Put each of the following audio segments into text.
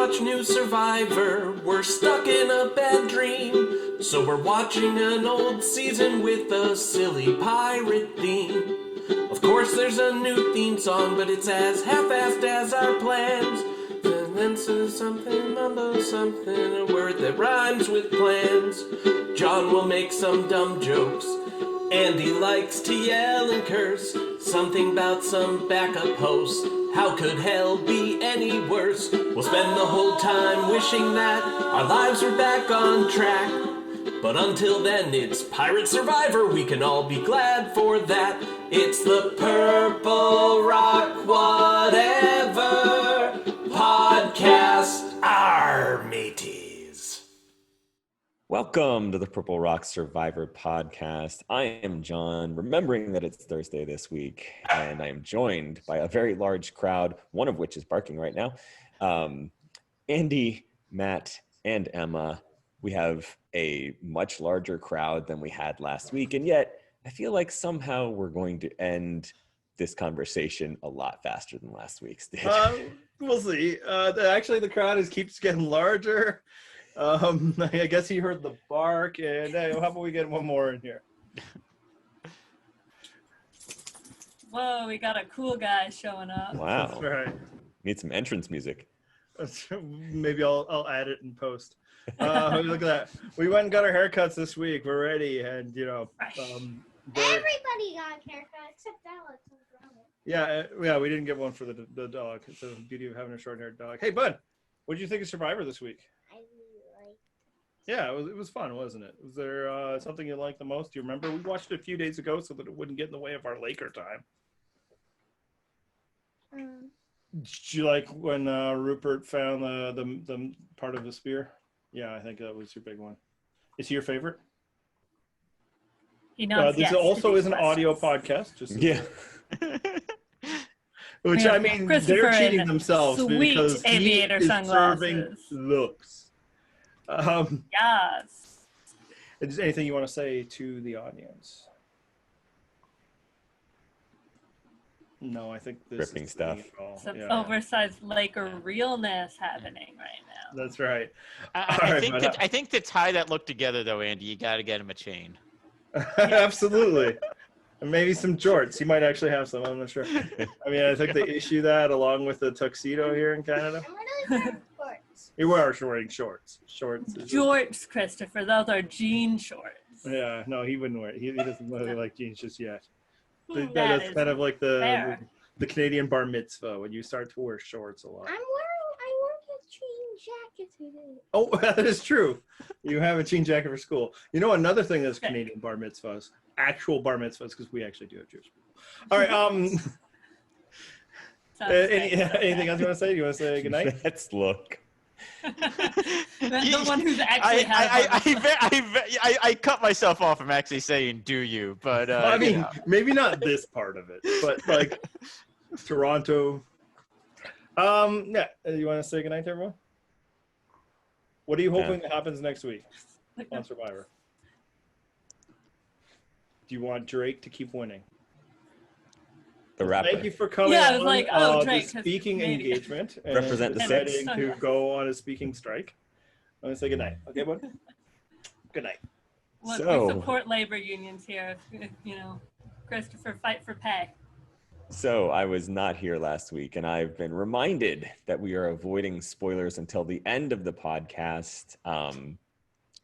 watch new Survivor. We're stuck in a bad dream, so we're watching an old season with a silly pirate theme. Of course there's a new theme song, but it's as half-assed as our plans. And then something, mumbo something, a word that rhymes with plans. John will make some dumb jokes. Andy likes to yell and curse. Something about some backup host. How could hell be any worse? We'll spend the whole time wishing that our lives were back on track. But until then, it's Pirate Survivor. We can all be glad for that. It's the Purple Rock Whatever Podcast, our mateys. Welcome to the Purple Rock Survivor Podcast. I am John, remembering that it's Thursday this week, and I am joined by a very large crowd, one of which is barking right now. Andy, Matt, and Emma. We have a much larger crowd than we had last week, and yet I feel like somehow we're going to end this conversation a lot faster than last week's did. We'll see. Actually, the crowd keeps getting larger. I guess he heard the bark, and hey, how about we get one more in here? Whoa, we got a cool guy showing up. Wow. That's right. Need some entrance music. Maybe I'll add it in post. Look at that. We went and got our haircuts this week. We're ready, and Everybody got a haircut except Alex. Yeah, we didn't get one for the dog. It's the beauty of having a short-haired dog. Hey, bud, what did you think of Survivor this week? I really like. Yeah, it was fun, wasn't it? Was there something you liked the most? Do you remember? We watched it a few days ago so that it wouldn't get in the way of our Laker time. Did you like when Rupert found the part of the spear? Yeah, I think that was your big one. Is he your favorite? He knows. This also is an audio podcast. Just which I mean, they're cheating themselves because he is serving looks. Yes. Is there anything you want to say to the audience? No, I think this Ripping is stuff. Some oversized Laker realness happening right now. That's right. I think to tie that look together, though, Andy, you got to get him a chain. Absolutely. And maybe some jorts. He might actually have some. I'm not sure. I mean, I think they issue that along with the tuxedo here in Canada. I'm really wearing shorts. You are wearing shorts. Jorts, Christopher. Those are jean shorts. Yeah, no, he wouldn't wear it. He doesn't really like jeans just yet. That's kind of like the Canadian bar mitzvah when you start to wear shorts a lot. I wore a jean jacket today. Oh, that is true. You have a jean jacket for school. You know, another thing that's Canadian bar mitzvahs, actual bar mitzvahs, because we actually do have Jewish people. All right. Anything else you want to say? You want to say goodnight? Let's look. The one who's actually I cut myself off from actually saying "do you," but I mean, maybe not this part of it, but like Toronto. Yeah. You want to say goodnight to everyone? What are you hoping that happens next week on Survivor? Do you want Drake to keep winning? The rapper. Thank you for coming Yeah, I was like, Drake. the speaking engagement. And Represent the deciding six. to go on a speaking strike. I'm going to say goodnight. Okay, bud? Good night. Look, So- we support labor unions here. If Christopher, fight for pay. So I was not here last week, and I've been reminded that we are avoiding spoilers until the end of the podcast.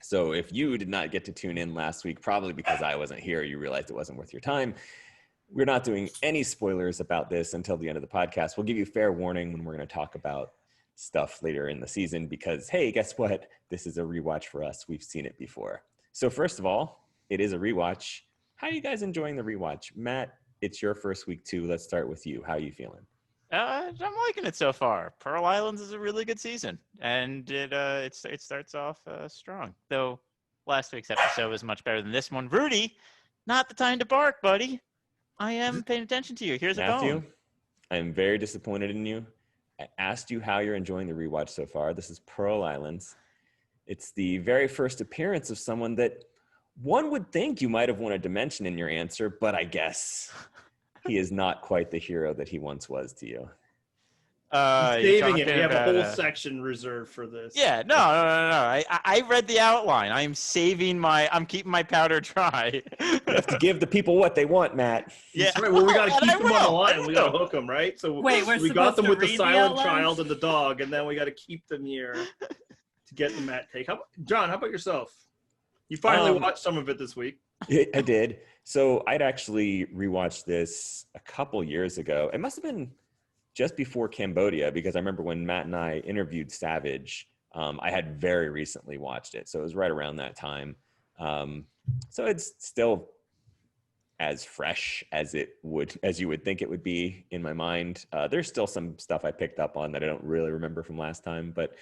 So if you did not get to tune in last week, probably because I wasn't here, you realized it wasn't worth your time. We're not doing any spoilers about this until the end of the podcast. We'll give you fair warning when we're going to talk about stuff later in the season because, hey, guess what? This is a rewatch for us. We've seen it before. So first of all, it is a rewatch. How are you guys enjoying the rewatch? Matt, it's your first week too. Let's start with you. How are you feeling? I'm liking it so far. Pearl Islands is a really good season, and it starts off strong. Though last week's episode was much better than this one. Rudy, not the time to bark, buddy. I am paying attention to you. Here's a Matthew, bone. I am very disappointed in you. I asked you how you're enjoying the rewatch so far. This is Pearl Islands. It's the very first appearance of someone that one would think you might have wanted to mention in your answer, but I guess he is not quite the hero that he once was to you. You're Saving it. talking We have a about, whole section reserved for this. Yeah, no. I read the outline. I'm keeping my powder dry. You have to give the people what they want, Matt. Yeah. That's right. Well, we got to And keep I them on the will. line. We got to will. hook them, right? So Wait, we're we got supposed them to with the read the silent outlines? child and the dog, and then we got to keep them here to get the Matt take. John, how about yourself? You finally watched some of it this week. I did. So I'd actually rewatched this a couple years ago. It must have been just before Cambodia, because I remember when Matt and I interviewed Savage, I had very recently watched it. So it was right around that time. So it's still as fresh as you would think it would be in my mind. There's still some stuff I picked up on that I don't really remember from last time, but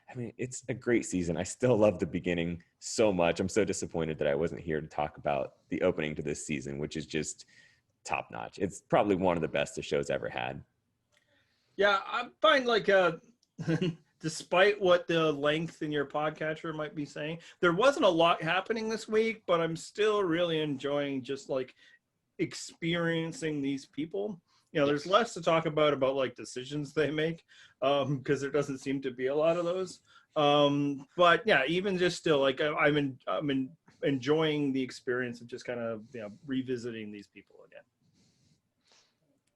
I mean, it's a great season. I still love the beginning so much. I'm so disappointed that I wasn't here to talk about the opening to this season, which is just top notch. It's probably one of the best the show's ever had. Yeah, I find like despite what the length in your podcatcher might be saying, there wasn't a lot happening this week, but I'm still really enjoying just like experiencing these people. You know, there's less to talk about like decisions they make, because there doesn't seem to be a lot of those. But yeah, even just still, like I'm enjoying the experience of just kind of revisiting these people again.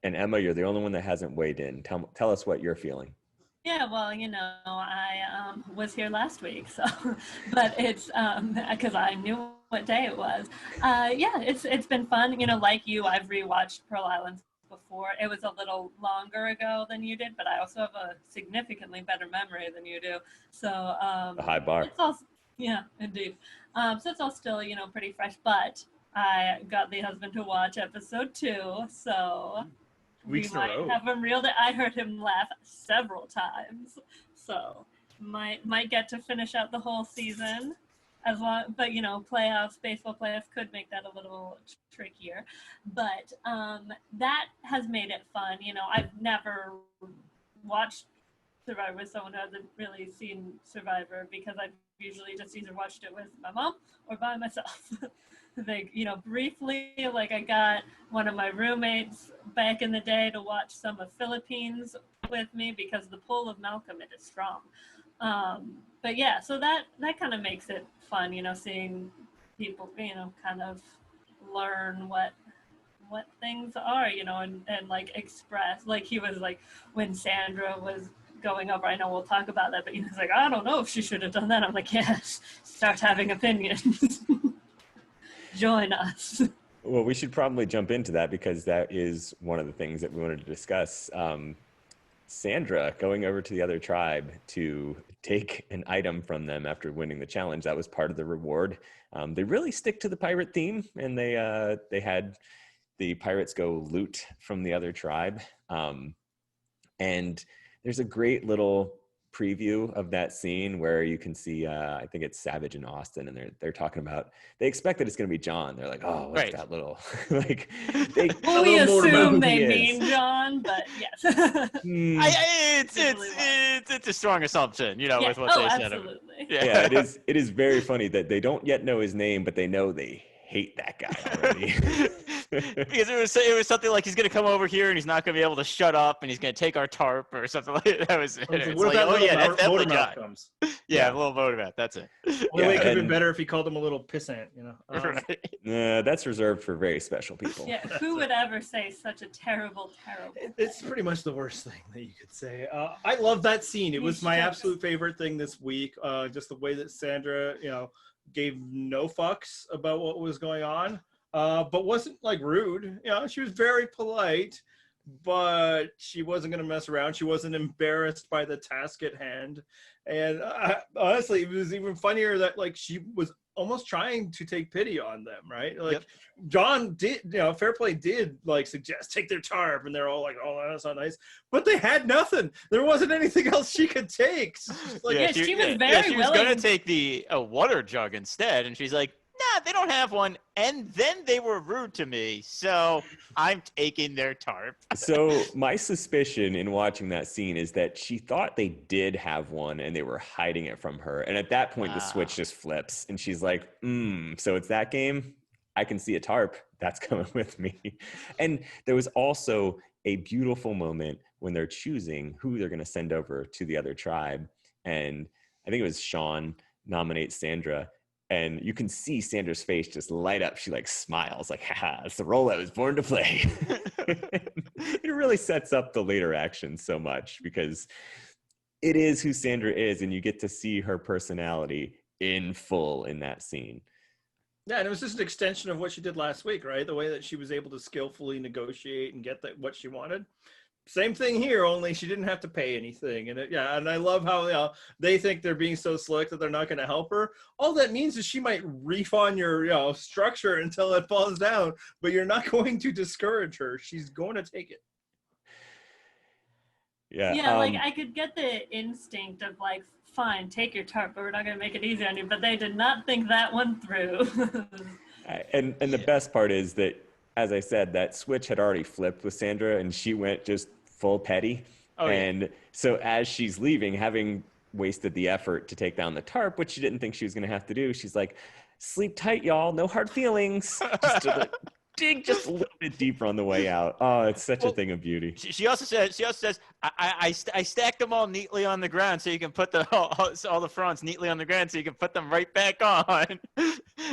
And Emma, you're the only one that hasn't weighed in. Tell us what you're feeling. Yeah, well, I was here last week, so, but it's because I knew what day it was. Yeah, it's been fun. Like you, I've rewatched Pearl Islands before. It was a little longer ago than you did, but I also have a significantly better memory than you do. So A high bar. It's all, yeah, indeed. So it's all still pretty fresh. But I got the husband to watch episode 2, so. Weeks in a row. Have him reeled it. I heard him laugh several times, so might get to finish out the whole season as long. But baseball playoffs could make that a little trickier. But that has made it fun. I've never watched Survivor with someone who hasn't really seen Survivor, because I've usually just either watched it with my mom or by myself. They, briefly, like I got one of my roommates back in the day to watch some of Philippines with me, because the pull of Malcolm, it is strong. But yeah, so that kind of makes it fun, seeing people, kind of learn what things are, and like express, like he was like, when Sandra was going over, I know we'll talk about that, but he was like, I don't know if she should have done that. I'm like, yes, start having opinions. Join us. Well, we should probably jump into that, because that is one of the things that we wanted to discuss. Sandra going over to the other tribe to take an item from them after winning the challenge. That was part of the reward. They really stick to the pirate theme, and they had the pirates go loot from the other tribe. And there's a great little preview of that scene where you can see I think it's Savage and Osten, and they're talking about, they expect that it's going to be John. They're like, oh, what's that little like they we assume they mean John, but yes. It's a strong assumption, with what they said. Absolutely. Yeah, it is very funny that they don't yet know his name, but they know they hate that guy already. Because it was something like, he's going to come over here and he's not going to be able to shut up, and he's going to take our tarp or something like that. That was it. What It's if like, that little that's definitely motor mouth John. comes? Yeah, a little motor. That's it. Only way it could have been better if he called him a little pissant, Right. That's reserved for very special people. Yeah, who would ever say such a terrible It's pretty much the worst thing that you could say. I love that scene. It was my absolute favorite thing this week. Just the way that Sandra, gave no fucks about what was going on, but wasn't like rude. She was very polite, but she wasn't going to mess around. She wasn't embarrassed by the task at hand. And honestly, it was even funnier that like she was almost trying to take pity on them, right? Like, John did, Fair Play did like suggest take their tarp, and they're all like, oh, that's not nice. But they had nothing. There wasn't anything else she could take. So like, she was very she was willing. going to take the water jug instead, and she's like, nah, they don't have one. And then they were rude to me, so I'm taking their tarp. So my suspicion in watching that scene is that she thought they did have one and they were hiding it from her. And at that point, the switch just flips, and she's like, so it's that game? I can see a tarp. That's coming with me. And there was also a beautiful moment when they're choosing who they're going to send over to the other tribe. And I think it was Sean nominates Sandra, and you can see Sandra's face just light up. She like smiles like, haha, it's the role I was born to play. It really sets up the later action so much because it is who Sandra is, and you get to see her personality in full in that scene. Yeah, and it was just an extension of what she did last week, right? The way that she was able to skillfully negotiate and get what she wanted. Same thing here, only she didn't have to pay anything. And and I love how they think they're being so slick that they're not going to help her. All that means is she might reef on your structure until it falls down, but you're not going to discourage her. She's going to take it. Yeah, like I could get the instinct of like, fine, take your tarp, but we're not going to make it easy on you. But they did not think that one through. And the best part is that, as I said, that switch had already flipped with Sandra, and she went just full petty. So as she's leaving, having wasted the effort to take down the tarp, which she didn't think she was going to have to do, she's like, sleep tight, y'all. No hard feelings. Just to dig just a little bit deeper on the way out. Oh, it's such a thing of beauty. She also says, I stacked them all neatly on the ground so you can put all the fronts neatly on the ground so you can put them right back on.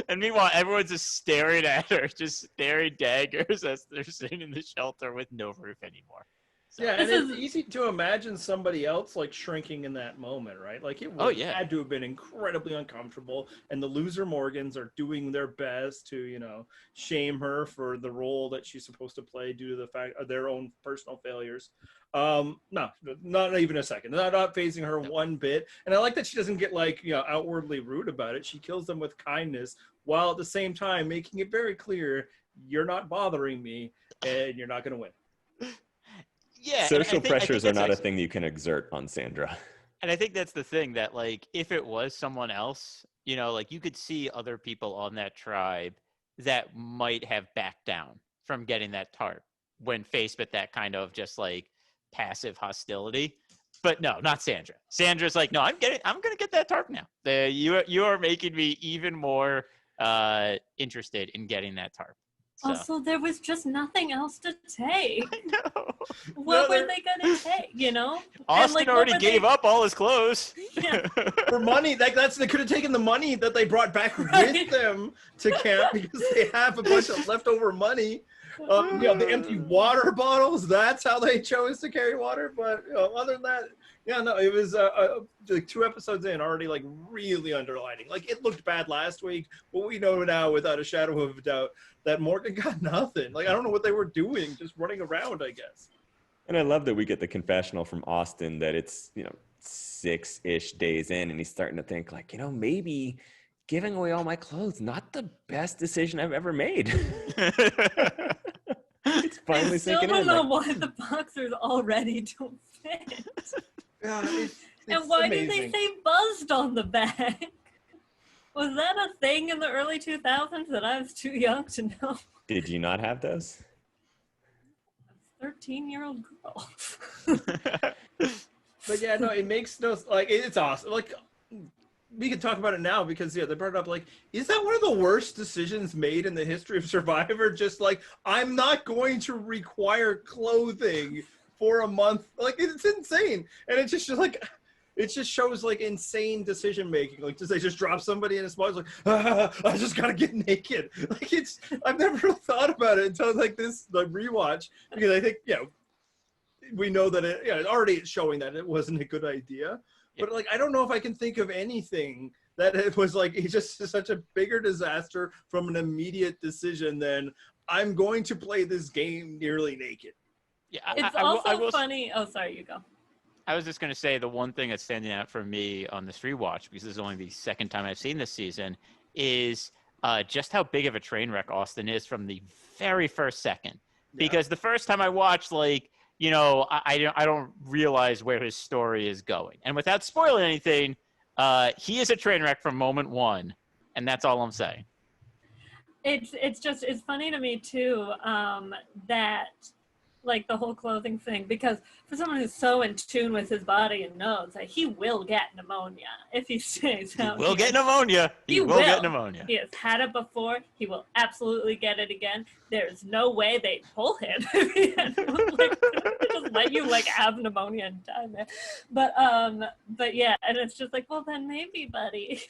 And meanwhile, everyone's just staring at her, just staring daggers as they're sitting in the shelter with no roof anymore. So. Yeah, and it's easy to imagine somebody else like shrinking in that moment, right? Like it had to have been incredibly uncomfortable, and the loser Morgans are doing their best to, shame her for the role that she's supposed to play due to the fact of their own personal failures. No, not even a second. Not phasing her one bit. And I like that she doesn't get outwardly rude about it. She kills them with kindness while at the same time making it very clear, you're not bothering me and you're not going to win. Yeah, social pressures are not a thing you can exert on Sandra. And I think that's the thing that, like, if it was someone else, like you could see other people on that tribe that might have backed down from getting that tarp when faced with that kind of just like passive hostility. But no, not Sandra. Sandra's like, no, I'm going to get that tarp now. You are making me even more interested in getting that tarp. So. Also, there was just nothing else to take. I know. What were they going to take, Osten already gave up all his clothes. Yeah. For money, they could have taken the money that they brought back with them to camp because they have a bunch of leftover money. The empty water bottles, that's how they chose to carry water. But other than that, it was like 2 episodes in already like really underlining. Like it looked bad last week, but we know now without a shadow of a doubt that Morgan got nothing. Like I don't know what they were doing, just running around, I guess. And I love that we get the confessional from Osten that it's 6-ish days in, and he's starting to think like, maybe giving away all my clothes, not the best decision I've ever made. It's finally sinking in. I still don't know why the boxers already don't fit. It's and why amazing. did they say buzzed on the back? Was that a thing in the early 2000s that I was too young to know? Did you not have those? 13-year-old girl. But yeah, no, it makes no, like, it's awesome. Like, we can talk about it now because, they brought it up, like, is that one of the worst decisions made in the history of Survivor? Just like, I'm not going to require clothing for a month. Like, it's insane. And it's just like, it just shows like insane decision making. Like, does they just drop somebody in a spot? It's like, I just gotta get naked. Like, I've never really thought about it until like this rewatch, because I think we know that it's already showing that it wasn't a good idea. But like, I don't know if I can think of anything that it was like it's just such a bigger disaster from an immediate decision than I'm going to play this game nearly naked. Yeah, it's also funny. Oh, sorry, you go. I was just going to say the one thing that's standing out for me on this rewatch, because this is only the second time I've seen this season, is just how big of a train wreck Osten is from the very first second. Yeah. Because the first time I watched, like, I don't realize where his story is going. And without spoiling anything, he is a train wreck from moment one. And that's all I'm saying. It's funny to me, too, that like the whole clothing thing, because for someone who's so in tune with his body and knows that he will get pneumonia if he stays out Will here. get pneumonia. He will get pneumonia. He has had it before. He will absolutely get it again. There's no way they'd pull him if he had, like, just let you like have pneumonia and die, man. But yeah, and it's just like, well, then maybe, buddy,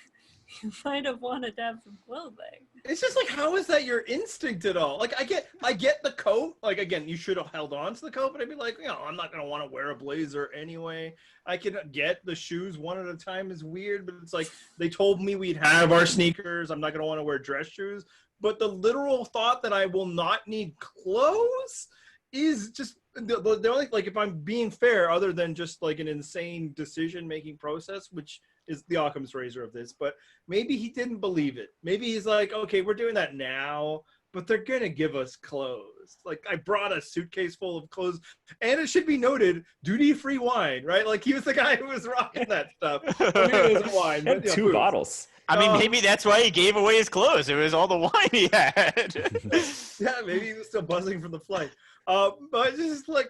you might have wanted to have some clothing. It's just like, how is that your instinct at all? Like, I get the coat. Like, again, you should have held on to the coat, but I'd be like, I'm not gonna want to wear a blazer anyway. I can get the shoes one at a time is weird, but it's like they told me we'd have our sneakers. I'm not gonna want to wear dress shoes. But the literal thought that I will not need clothes is just the only, like, if I'm being fair, other than just like an insane decision-making process, which is the Occam's razor of this, but maybe he didn't believe it. Maybe he's like, okay, we're doing that now, but they're gonna give us clothes. Like, I brought a suitcase full of clothes, and it should be noted, duty-free wine, right? Like, he was the guy who was rocking that stuff. I mean, it wasn't wine, but, And 2 bottles. I mean, maybe that's why he gave away his clothes. It was all the wine he had. Yeah, maybe he was still buzzing from the flight. But it's just like,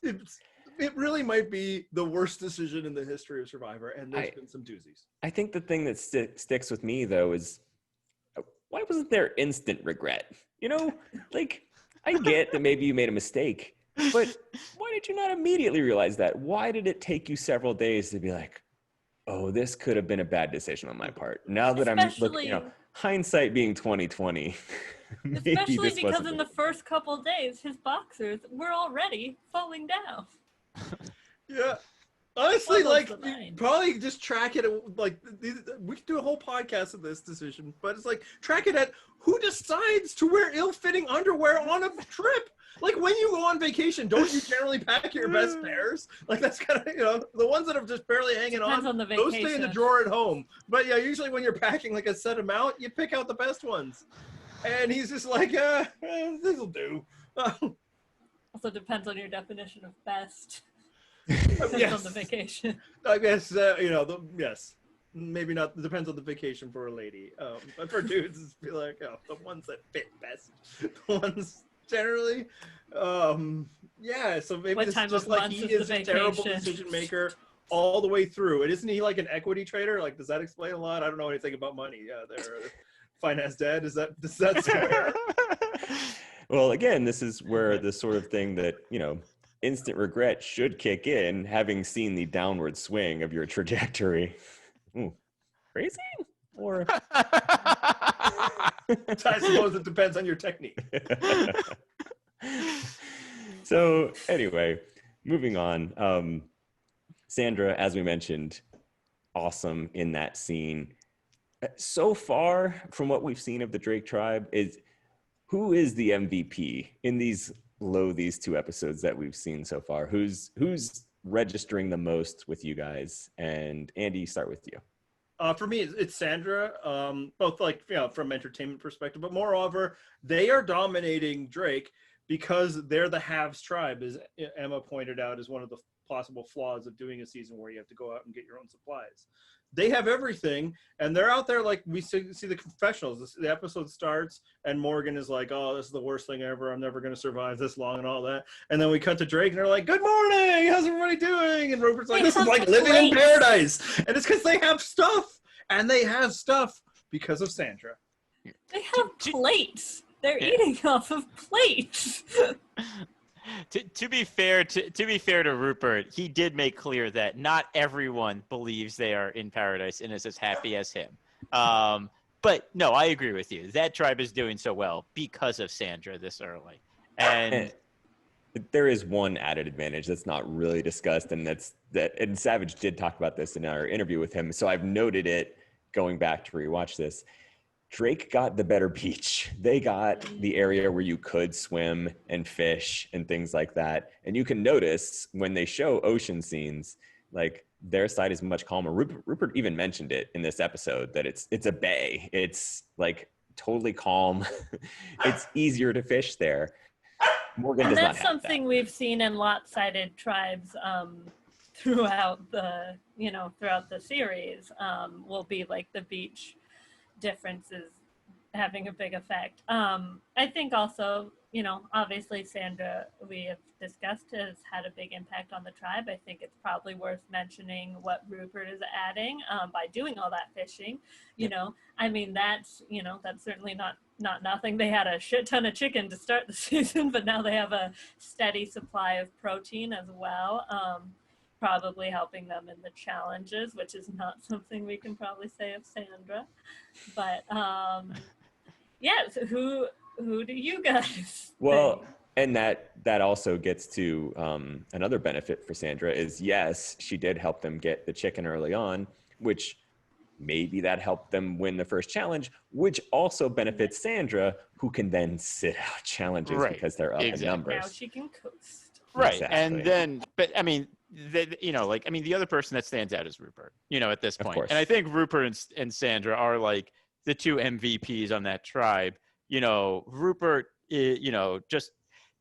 it really might be the worst decision in the history of Survivor, and there's been some doozies. I think the thing that sticks with me, though, is why wasn't there instant regret? Like, I get that maybe you made a mistake, but why did you not immediately realize that? Why did it take you several days to be like, oh, this could have been a bad decision on my part? Now that I'm looking, hindsight being 2020. Especially because in the first couple days, his boxers were already falling down. Yeah. Honestly, like, probably just track it, like, we could do a whole podcast of this decision, but it's like, track it at who decides to wear ill-fitting underwear on a trip? Like, when you go on vacation, don't you generally pack your best pairs? Like, that's kind of, the ones that are just barely hanging on, those stay in the drawer at home. But yeah, usually when you're packing like a set amount, you pick out the best ones. And he's just like, this'll do. Also depends on your definition of best. Depends on the vacation. I guess, yes. Maybe not. Depends on the vacation for a lady. But for dudes, it's be like, the ones that fit best. The ones generally. Yeah, so maybe What this time is just of like month he is is the a terrible vacation? decision maker all the way through. And isn't he like an equity trader? Like, does that explain a lot? I don't know anything about money. Yeah, they're finance dad. Does that square? Well, again, this is where the sort of thing that, instant regret should kick in, having seen the downward swing of your trajectory. Ooh, crazy? Or I suppose it depends on your technique. So anyway, moving on. Sandra, as we mentioned, awesome in that scene. So far, from what we've seen of the Drake tribe, who is the MVP in these 2 episodes that we've seen so far? Who's registering the most with you guys? And Andy, start with you. For me, it's Sandra, both like, from entertainment perspective, but moreover, they are dominating Drake because they're the haves tribe, as Emma pointed out, is one of the possible flaws of doing a season where you have to go out and get your own supplies. They have everything, and they're out there, like, we see the confessionals. The episode starts, and Morgan is like, oh, this is the worst thing ever. I'm never going to survive this long and all that. And then we cut to Drake, and they're like, good morning. How's everybody doing? And Rupert's like, this is like living in paradise. And it's because they have stuff, and they have stuff because of Sandra. They have plates. They're eating off of plates. To be fair to Rupert, he did make clear that not everyone believes they are in paradise and is as happy as him. But no, I agree with you. That tribe is doing so well because of Sandra this early. And there is one added advantage that's not really discussed, and and Savage did talk about this in our interview with him. So I've noted it going back to rewatch this. Drake got the better beach. They got the area where you could swim and fish and things like that. And you can notice when they show ocean scenes, like, their side is much calmer. Rupert even mentioned it in this episode that it's a bay. It's like totally calm. It's easier to fish there. Morgan does not have that. That's something we've seen in lot-sided tribes throughout the series. Will be like the beach differences having a big effect. I think also, obviously Sandra, we have discussed, has had a big impact on the tribe. I think it's probably worth mentioning what Rupert is adding by doing all that fishing. I mean, that's certainly not nothing. They had a shit ton of chicken to start the season, but now they have a steady supply of protein as well. Probably helping them in the challenges, which is not something we can probably say of Sandra. But so who do you guys Well, think? and that also gets to another benefit for Sandra is, yes, she did help them get the chicken early on, which maybe that helped them win the first challenge, which also benefits Sandra, who can then sit out challenges Right. because they're up in Exactly. numbers. Now she can coast. Right. Exactly. And then, but I mean, the other person that stands out is Rupert, at this Of point. course. And I think Rupert and Sandra are like the two MVPs on that tribe. Rupert, just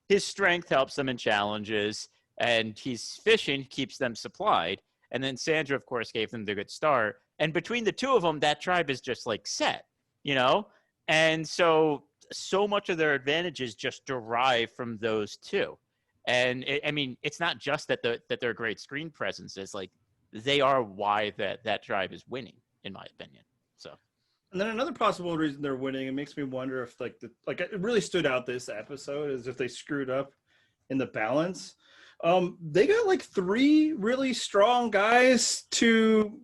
his strength helps them in challenges, and he's fishing keeps them supplied. And then Sandra, of course, gave them the good start. And between the two of them, that tribe is just like set, And so much of their advantages just derive from those two. And it's not just that they're great screen presences. Like, they are why that tribe is winning, in my opinion. So. And then another possible reason they're winning, it makes me wonder if it really stood out this episode is if they screwed up in the balance. They got like 3 really strong guys to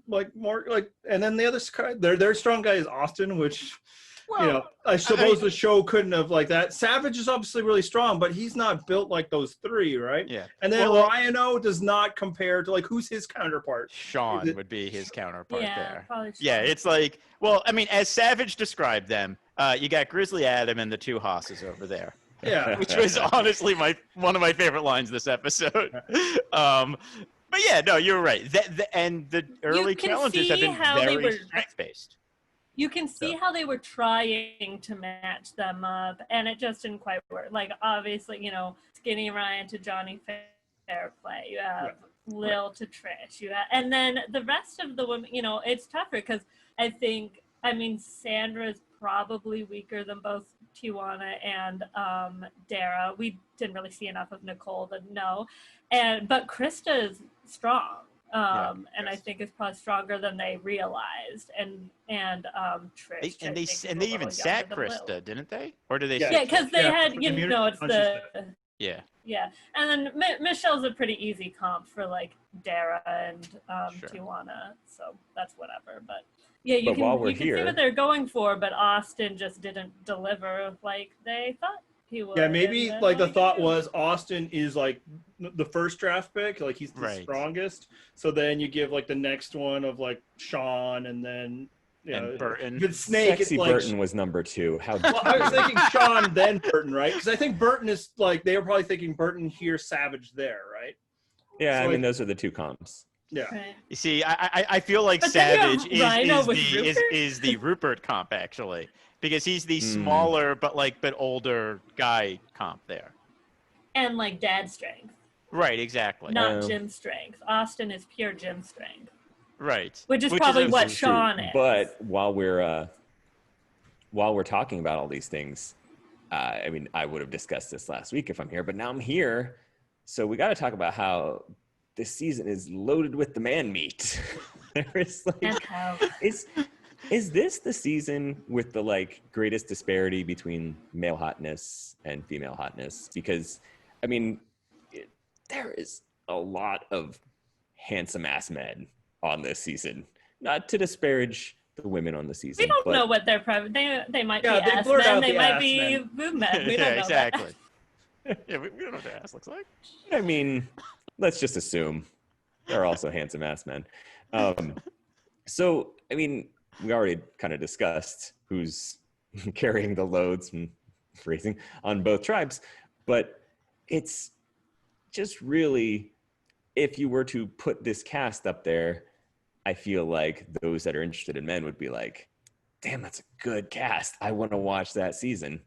and then the other guy, their strong guy is Osten, which I suppose the show couldn't have like that. Savage is obviously really strong, but he's not built like those 3, right? Yeah. And then Ryan-O does not compare to who's his counterpart? Sean would be his counterpart there. Probably Yeah, Sean. it's like, as Savage described them, you got Grizzly Adam and the 2 hosses over there. Yeah. Which was honestly one of my favorite lines this episode. But yeah, no, you're right. And the early can challenges see have been how they very were- strength-based. You can see how they were trying to match them up, and it just didn't quite work. Like, obviously, Skinny Ryan to Johnny Fairplay. You have Lil to Trish. And then the rest of the women, it's tougher because Sandra's probably weaker than both Tijuana and Dara. We didn't really see enough of Nicole to know. But Krista's strong. And I think it's probably stronger than they realized. And Trish. And they even sat Krista, didn't they? Or did they? Yeah, because they had, Community it's the. Yeah. Yeah, and then Michelle's a pretty easy comp for like Dara and Sure. Tijuana, so that's whatever. But yeah, you But while can we're see here- what they're going for, but Osten just didn't deliver like they thought he would. Yeah, maybe and the then thought was Osten is like the first draft pick, like he's the Right. strongest. So then you give like the next one of like Sean, and then And Burton. But Snake Sexy is like. Burton was number 2. How Well, I was thinking Sean then Burton, right? Because I think Burton is like they were probably thinking Burton here, Savage there, right? Yeah, So, those are the 2 comps. Yeah. Right. You see, I feel like But then you have Savage Rhino with Rupert? is the Rupert comp, actually, because he's the smaller but older guy comp there. And like dad strength, Right, exactly. not gym strength. Osten is pure gym strength, Right. which is probably what True. Sean is. But while we're talking about all these things, I would have discussed this last week if I'm here, but now I'm here, so we got to talk about how this season is loaded with the man meat. There's And how. is this the season with the greatest disparity between male hotness and female hotness? Because there is a lot of handsome ass men on this season. Not to disparage the women on the season. We don't but know what their private. They might Yeah, be they ass blurred men. out They the might ass be men. boob men. We don't Yeah, know exactly. Yeah, we don't know what their ass looks like. Let's just assume they're also handsome ass men. So, we already kind of discussed who's carrying the loads and phrasing on both tribes, but it's just really, if you were to put this cast up there, I feel like those that are interested in men would be like, damn, that's a good cast. I want to watch that season.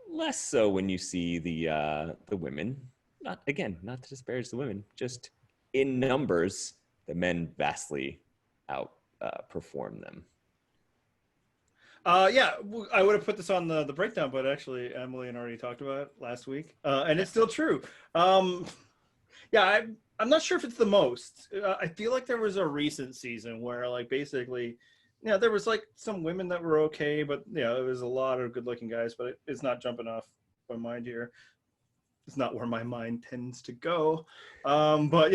Less so when you see the women. Not to disparage the women, just in numbers, the men vastly outperform them. Yeah, I would have put this on the breakdown, but actually Emily and already talked about it last week, and it's still true. Yeah, I'm not sure if it's the most. I feel like there was a recent season where, like, basically, there was like some women that were okay, but it was a lot of good-looking guys. But it's not jumping off my mind here. It's not where my mind tends to go. But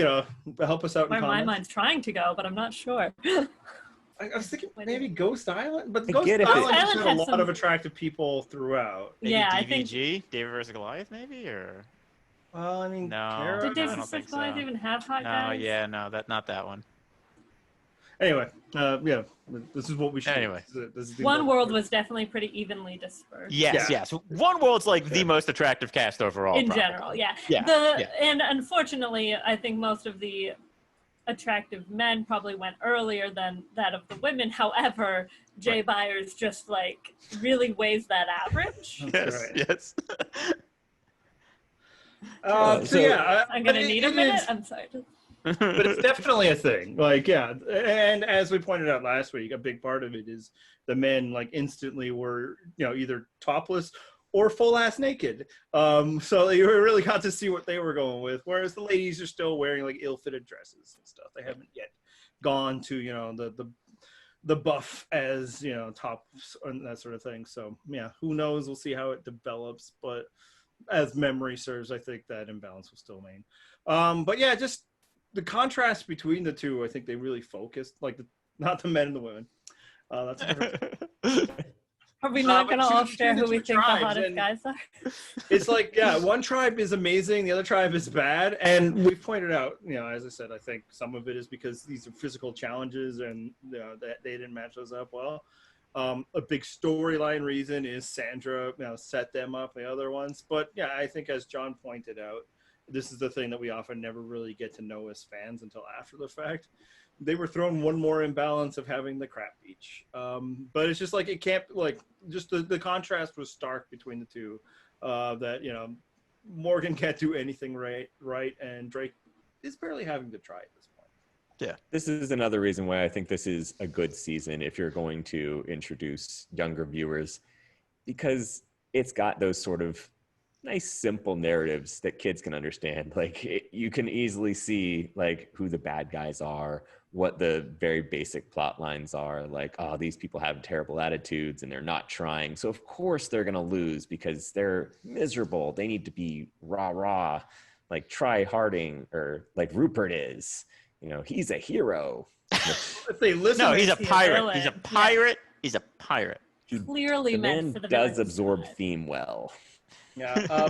help us out Where in my comments. mind's trying to go, but I'm not sure. I was thinking maybe Ghost Island, but I Ghost get it. Island Ghost just Island had a had lot some- of attractive people throughout. Maybe Yeah, DVG, I think. David versus Goliath, maybe, or Well, I mean, No. Kara, Did I David don't vs. think Goliath so. even have hot no, guys? yeah, no, not that one. Anyway, yeah, this is what we should. Anyway. This is the One most- World was definitely pretty evenly dispersed. Yes, Yeah. yes. One World's like the most attractive cast overall. In probably. general, yeah. Yeah, And unfortunately, I think most of the attractive men probably went earlier than that of the women. However, Jay Byers just like really weighs that average. That's Yes, right. yes. So yeah, I'm but gonna need a it minute. is- I'm sorry. but it's definitely a thing. Like, yeah, and as we pointed out last week, a big part of it is the men like instantly were either topless or full ass naked. So you really got to see what they were going with. Whereas the ladies are still wearing like ill-fitted dresses and stuff. They haven't yet gone to the buff as tops and that sort of thing. So yeah, who knows? We'll see how it develops. But as memory serves, I think that imbalance will still remain. But yeah, just the contrast between the two, I think they really focused, like not the men and the women. That's a different. Are we not but going to all choose share between who the we two think the tribes, hottest and- guys are? It's like, yeah, one tribe is amazing, the other tribe is bad, and we've pointed out, as I said, I think some of it is because these are physical challenges, and that they didn't match those up well. A big storyline reason is Sandra, set them up, the other ones. But yeah, I think as John pointed out, this is the thing that we often never really get to know as fans until after the fact. They were thrown one more imbalance of having the crap beach. But it's just like, it can't, like, just the contrast was stark between the two. That, Morgan can't do anything right, and Drake is barely having to try at this point. Yeah. This is another reason why I think this is a good season if you're going to introduce younger viewers, because it's got those sort of nice, simple narratives that kids can understand. Like, you can easily see like who the bad guys are, what the very basic plot lines are. Like, oh, these people have terrible attitudes and they're not trying. So of course they're going to lose because they're miserable. They need to be rah, like try harding, or like Rupert is, he's a hero. If they listen, No, he's a He's a pirate. villain. He's a pirate. He's a pirate. Clearly The meant man for the does villains absorb to live. theme well. Yeah.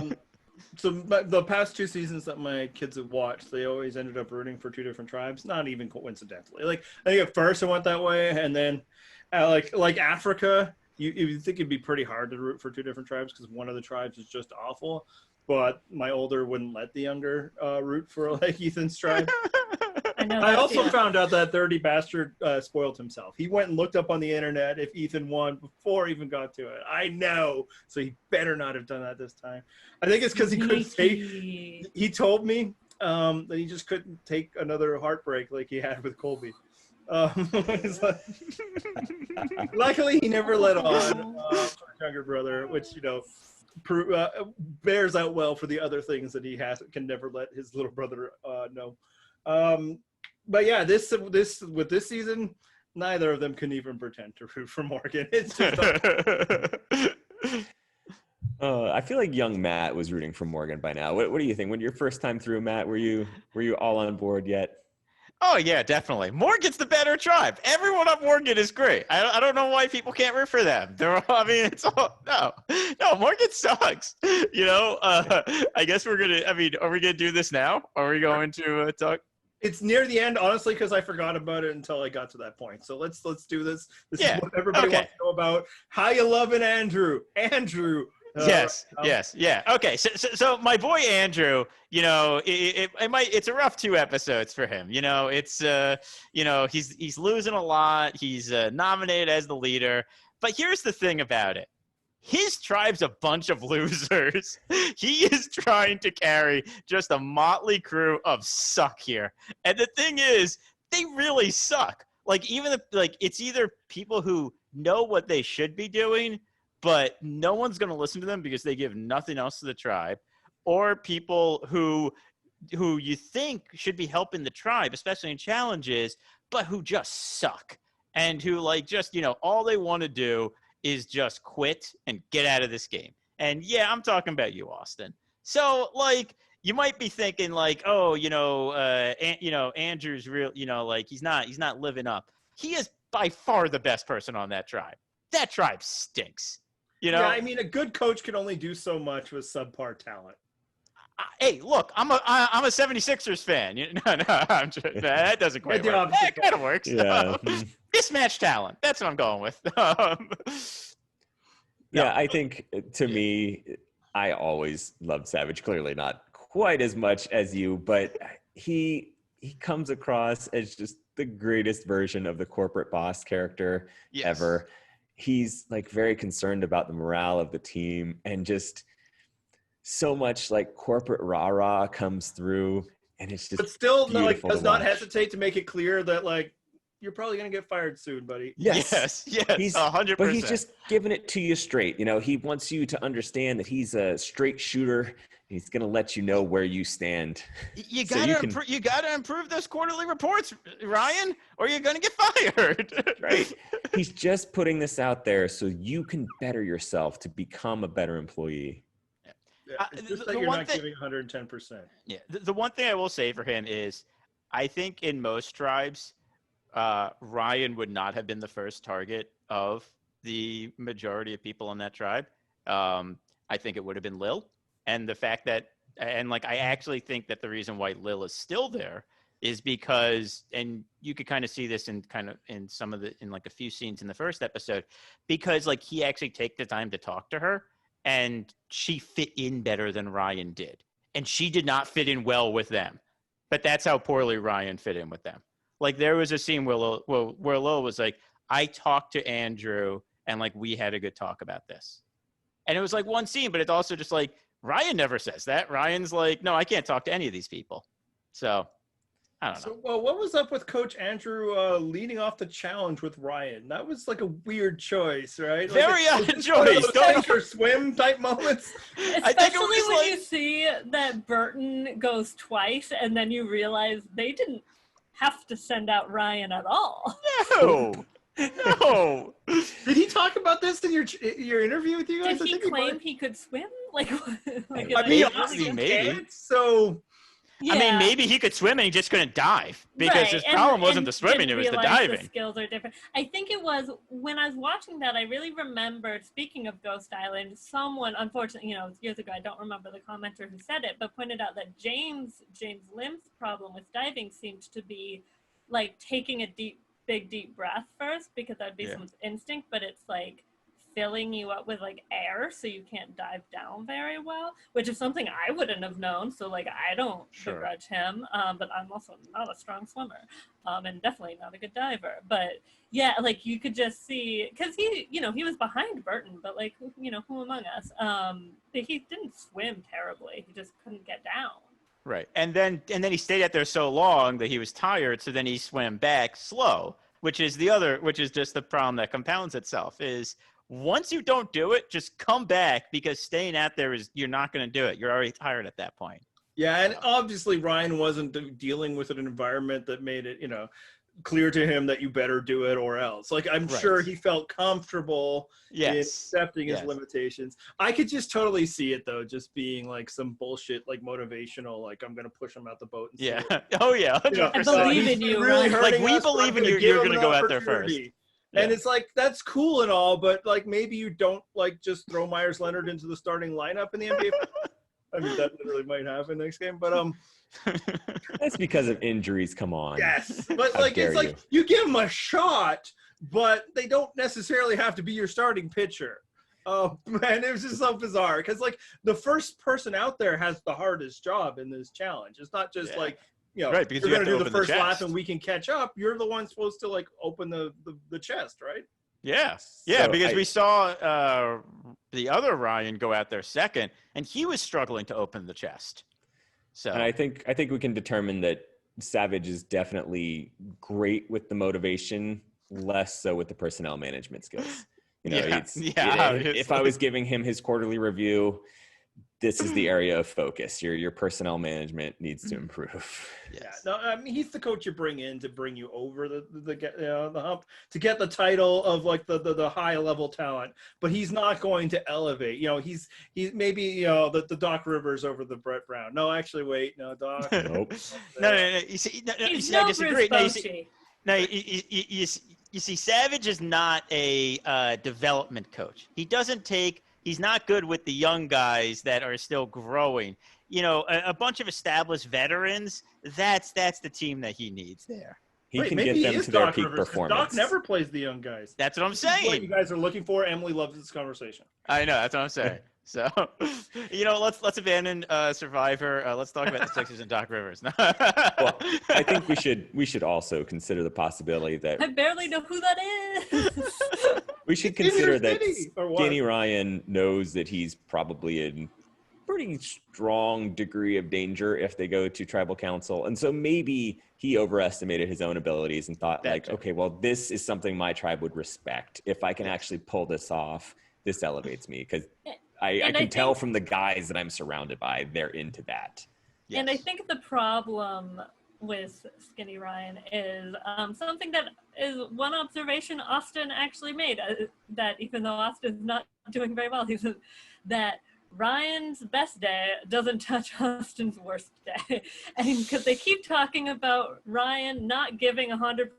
So the past two seasons that my kids have watched, they always ended up rooting for two different tribes. Not even coincidentally. Like, I think at first it went that way, and then like Africa, you think it'd be pretty hard to root for two different tribes because one of the tribes is just awful. But my older wouldn't let the younger root for like Ethan's tribe. I know. I that also feeling. found out that dirty bastard spoiled himself. He went and looked up on the internet if Ethan won before he even got to it. I know, so he better not have done that this time. I think it's because he couldn't take. He told me that he just couldn't take another heartbreak like he had with Colby. It's like- luckily, he never let on for his younger brother, which bears out well for the other things that he can never let his little brother know. But yeah, this with this season, neither of them can even pretend to root for Morgan. It's just I feel like young Matt was rooting for Morgan by now. What do you think? When your first time through, Matt, were you all on board yet? Oh yeah, definitely. Morgan's the better tribe. Everyone on Morgan is great. I don't know why people can't root for them. It's all no. Morgan sucks. I guess we're gonna. Are we gonna do this now? Are we going to talk? It's near the end, honestly, because I forgot about it until I got to that point. So let's do this. This Yeah, is what everybody okay. wants to know about. How you loving Andrew? Andrew. Yes. right now. Yes. Yeah. Okay. So my boy Andrew, it's a rough 2 episodes for him. It's he's losing a lot. He's nominated as the leader, but here's the thing about it. His tribe's a bunch of losers. He is trying to carry just a motley crew of suck here. And the thing is, they really suck. Like, even it's either people who know what they should be doing, but no one's going to listen to them because they give nothing else to the tribe, or people who you think should be helping the tribe, especially in challenges, but who just suck and who like just, all they want to do is just quit and get out of this game. And yeah, I'm talking about you, Austin. So like, you might be thinking like, oh, Andrew's real, like he's not living up. He is by far the best person on that tribe. That tribe stinks. Yeah, I mean, a good coach can only do so much with subpar talent. Hey, look, I'm a 76ers fan. That doesn't quite work. That kind of works. Yeah. Mismatched talent. That's what I'm going with. Yeah, I think to me, I always loved Savage. Clearly not quite as much as you, but he comes across as just the greatest version of the corporate boss character ever. He's like very concerned about the morale of the team, and just so much like corporate rah-rah comes through, and it's just but still does not watch. hesitate to make it clear that like you're probably gonna get fired soon, buddy. Yes, he's 100%. But he's just giving it to you straight. He wants you to understand that he's a straight shooter. He's gonna let you know where you stand. You gotta improve those quarterly reports, Ryan, or you're gonna get fired. Right. He's just putting this out there so you can better yourself to become a better employee. Yeah, it's just that you're not giving 110%. Yeah. The one thing I will say for him is, I think in most tribes, Ryan would not have been the first target of the majority of people in that tribe. I think it would have been Lil. And the fact that, I actually think that the reason why Lil is still there is because, and you could kind of see this in a few scenes in the first episode, because like he actually take the time to talk to her, and she fit in better than Ryan did. And she did not fit in well with them. But that's how poorly Ryan fit in with them. Like there was a scene where Lil was like, I talked to Andrew and like we had a good talk about this. And it was like one scene, but it's also just like, Ryan never says that. Ryan's like, no, I can't talk to any of these people. So I don't know. So, well, what was up with Coach Andrew leading off the challenge with Ryan? That was like a weird choice, right? Very odd choice. Sink or swim type moments. Especially when you see that Burton goes twice, and then you realize they didn't have to send out Ryan at all. No. Did he talk about this in your interview with you guys? Did he claim he could swim? Like I mean, honestly, maybe. So. Yeah. I mean, maybe he could swim and he just couldn't dive because his problem wasn't the swimming; it was the diving. The skills are different. I think it was when I was watching that. I really remembered. Speaking of Ghost Island, someone, unfortunately, it was years ago. I don't remember the commenter who said it, but pointed out that James Lim's problem with diving seemed to be like taking a big deep breath first, because that'd be someone's instinct, but it's like filling you up with like air so you can't dive down very well, which is something I wouldn't have known. So like I don't begrudge him, but I'm also not a strong swimmer, and definitely not a good diver. But yeah, like you could just see, because he was behind Burton, but like who among us? But he didn't swim terribly. He just couldn't get down. Right, and then he stayed out there so long that he was tired. So then he swam back slow, which is just the problem that compounds itself. Is once you don't do it, just come back, because staying out there you're not going to do it. You're already tired at that point. Yeah, and obviously Ryan wasn't dealing with an environment that made it, clear to him that you better do it or else. Like, I'm sure he felt comfortable in accepting his limitations. I could just totally see it, though, just being like some bullshit, like motivational, like I'm going to push him out the boat. And Oh, yeah. 100%. I believe in you. Really like, we believe in you. You're going to go out there first. And it's like, that's cool and all, but like maybe you don't like just throw Myers Leonard into the starting lineup in the NBA. I mean, that literally might happen next game, but that's because of injuries. Come on. Yes, but like it's like you give them a shot, but they don't necessarily have to be your starting pitcher. Oh man, it was just so bizarre because like the first person out there has the hardest job in this challenge. It's not just like. Right, because you're going to do the first lap chest. and we can catch up. You're the one supposed to like open the chest, right? Yeah, So because we saw the other Ryan go out there second, and he was struggling to open the chest. So, and I think we can determine that Savage is definitely great with the motivation less so with the personnel management skills. You know, Yeah, it's yeah, if I was giving him his quarterly review, this is the area of focus. Your personnel management needs to improve. Yes. Yeah, no, I mean he's the coach you bring in to bring you over the hump to get the title of like the high level talent, but he's not going to elevate. You know, he's maybe the Doc Rivers over the Brett Brown. No, actually, wait, no Doc. Nope. No. You see, He's I no disagree. Bruce No, you see, Bochy. no, you see, Savage is not a development coach. He's not good with the young guys that are still growing. You know, a bunch of established veterans, that's the team that he needs there. He Wait, can maybe get he them is to their Doc peak Rivers, 'cause performance. Doc never plays the young guys. That's what I'm This is what you saying. guys are looking for. Emily loves this conversation. I know, that's what I'm saying. So, let's abandon Survivor. Let's talk about the Sixers and Doc Rivers. Well, I think we should also consider the possibility that I barely know who that is. we should He's in consider your that city, or what? Skinny Ryan knows that he's probably in pretty strong degree of danger if they go to tribal council. And so maybe he overestimated his own abilities and thought like, okay, well, this is something my tribe would respect. If I can actually pull this off, this elevates me because I can tell from the guys that I'm surrounded by, they're into that. Yes. And I think the problem with Skinny Ryan is something that is one observation Osten actually made, that even though Austin's not doing very well, he said that Ryan's best day doesn't touch Austin's worst day. And because they keep talking about Ryan not giving 100%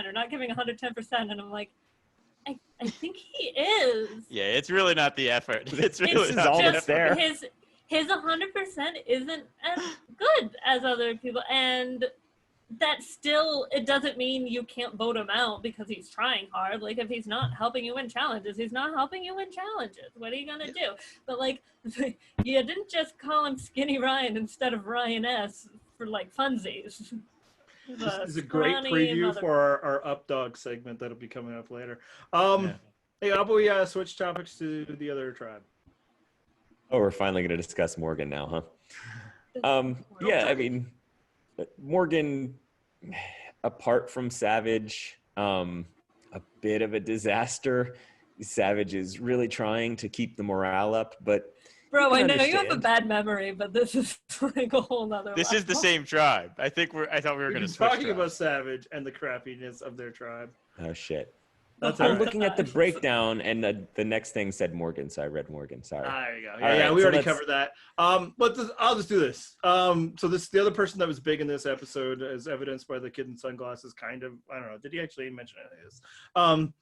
or not giving 110%, and I'm like, I think he is. Yeah, it's really not the effort. It's really This is not all the that's effort. there. His 100% isn't as good as other people, and that still, it doesn't mean you can't vote him out because he's trying hard. Like, if he's not helping you win challenges, he's not helping you win challenges. What are you gonna do? But like, you didn't just call him Skinny Ryan instead of Ryan S for like funsies. This is a great preview for our updog segment that'll be coming up later. Hey, how about we switch topics to the other tribe? Oh, we're finally going to discuss Morgan now, huh? Yeah, I mean, Morgan, apart from Savage, a bit of a disaster. Savage is really trying to keep the morale up, but Bro, I know you have a bad memory, but this is like a whole nother This level. is the same tribe. I thought we were We've going to been switch talking tribes. about Savage and the crappiness of their tribe. oh shit. That's I'm all right. looking at the breakdown, and the next thing said Morgan, so I read Morgan. Sorry. There you go. All Yeah, right, we so already let's- covered that. I'll just do this. So this the other person that was big in this episode, as evidenced by the kid in sunglasses. Kind of, I don't know. Did he actually mention any of this?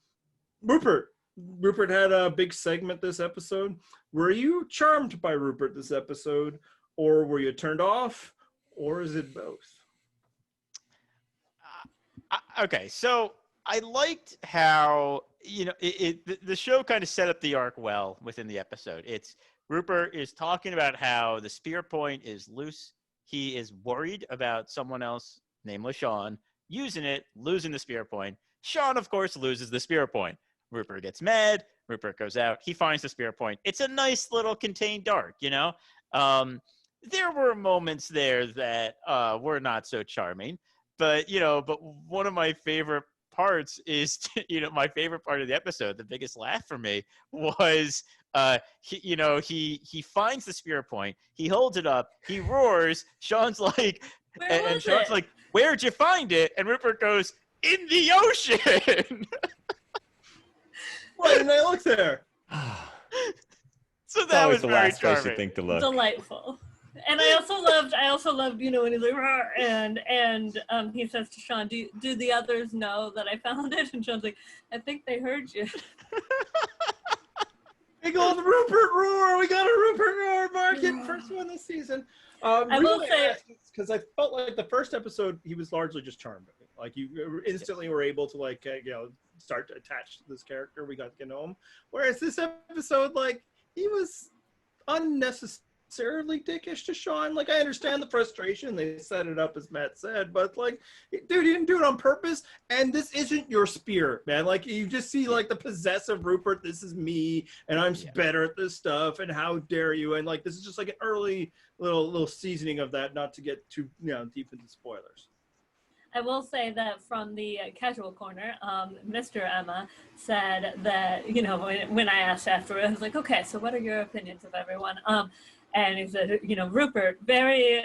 Rupert. Rupert had a big segment this episode. Were you charmed by Rupert this episode, or were you turned off, or is it both? Okay, so I liked how the show kind of set up the arc well within the episode. It's Rupert is talking about how the spear point is loose. He is worried about someone else, namely Sean, using it, losing the spear point. Sean, of course, loses the spear point. Rupert gets mad. Rupert goes out. He finds the spear point. It's a nice little contained arc, you know? There were moments there that were not so charming. But one of my favorite parts is, my favorite part of the episode, the biggest laugh for me was, he finds the spear point. He holds it up. He roars. Sean's like, and Sean's like, where'd you find it? And Rupert goes, in the ocean. Why didn't I look there? So It's that always was the very last place you charming. think to look. Delightful. And I also loved, when he's like, "Rawr," and he says to Sean, do the others know that I found it? And Sean's like, I think they heard you. Big old Rupert roar! We got a Rupert roar market, first one this season. I will say, because I felt like the first episode he was largely just charmed. Like you instantly were able to start to attach to this character. We got to get to know him. Whereas this episode, like he was unnecessarily dickish to Sean. Like I understand the frustration. They set it up as Matt said, but like, dude, he didn't do it on purpose. And this isn't your spear, man. Like you just see like the possessive Rupert. This is me, and I'm better at this stuff. And how dare you? And like this is just like an early little seasoning of that. Not to get too deep into spoilers. I will say that from the casual corner, Mr. Emma said that, you know, when I asked after it, I was like, okay, so what are your opinions of everyone? And he said, you know, Rupert, very,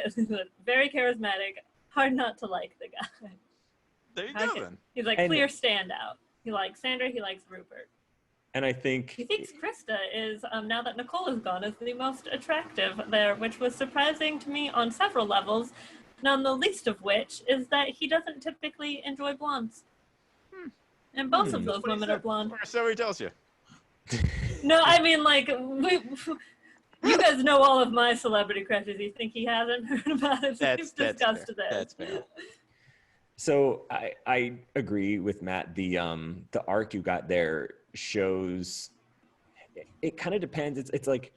very charismatic, hard not to like the guy. There you go then. He's like, clear standout. He likes Sandra, he likes Rupert. And I think He thinks Krista is, now that Nicole is gone, is the most attractive there, which was surprising to me on several levels. None the least of which is that he doesn't typically enjoy blondes. And both of those women are blonde. Or so he tells you. No, I mean, like, you guys know all of my celebrity crushes. You think he hasn't heard about it? We've discussed this. That's fair. so. I agree with Matt. The arc you got there shows. It kind of depends. It's like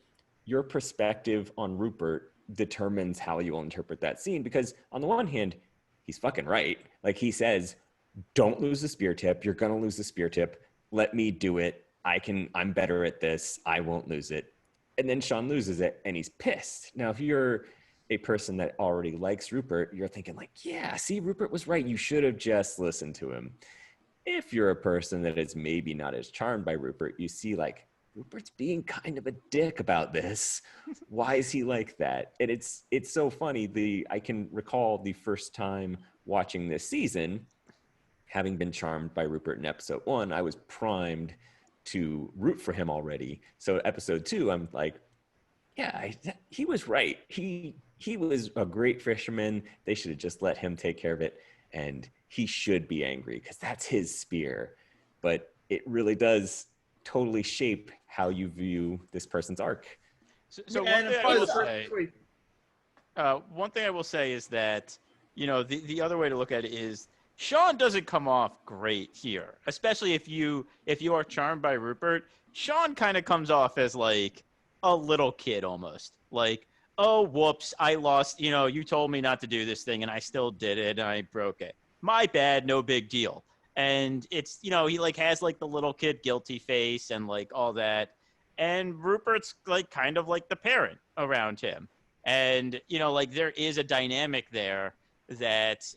your perspective on Rupert determines how you will interpret that scene, because on the one hand, he's fucking right. Like, he says, don't lose the spear tip. You're gonna lose the spear tip. Let me do it. I'm better at this. I won't lose it. And then Sean loses it and he's pissed. Now, if you're a person that already likes Rupert, you're thinking like, yeah, see, Rupert was right. You should have just listened to him. If you're a person that is maybe not as charmed by Rupert, you see like, Rupert's being kind of a dick about this. Why is he like that? And it's so funny. I can recall the first time watching this season, having been charmed by Rupert in episode 1, I was primed to root for him already. So episode 2, I'm like, yeah, he was right. He was a great fisherman. They should have just let him take care of it. And he should be angry because that's his spear. But it really does totally shape how you view this person's arc. So one thing I will say is that, you know, the other way to look at it is Sean doesn't come off great here, especially if you are charmed by Rupert. Sean kind of comes off as like a little kid almost, like, oh, whoops, I lost, you know, you told me not to do this thing and I still did it and I broke it. My bad, no big deal. And it's, you know, he like has like the little kid guilty face and like all that. And Rupert's like kind of like the parent around him. And, you know, like there is a dynamic there that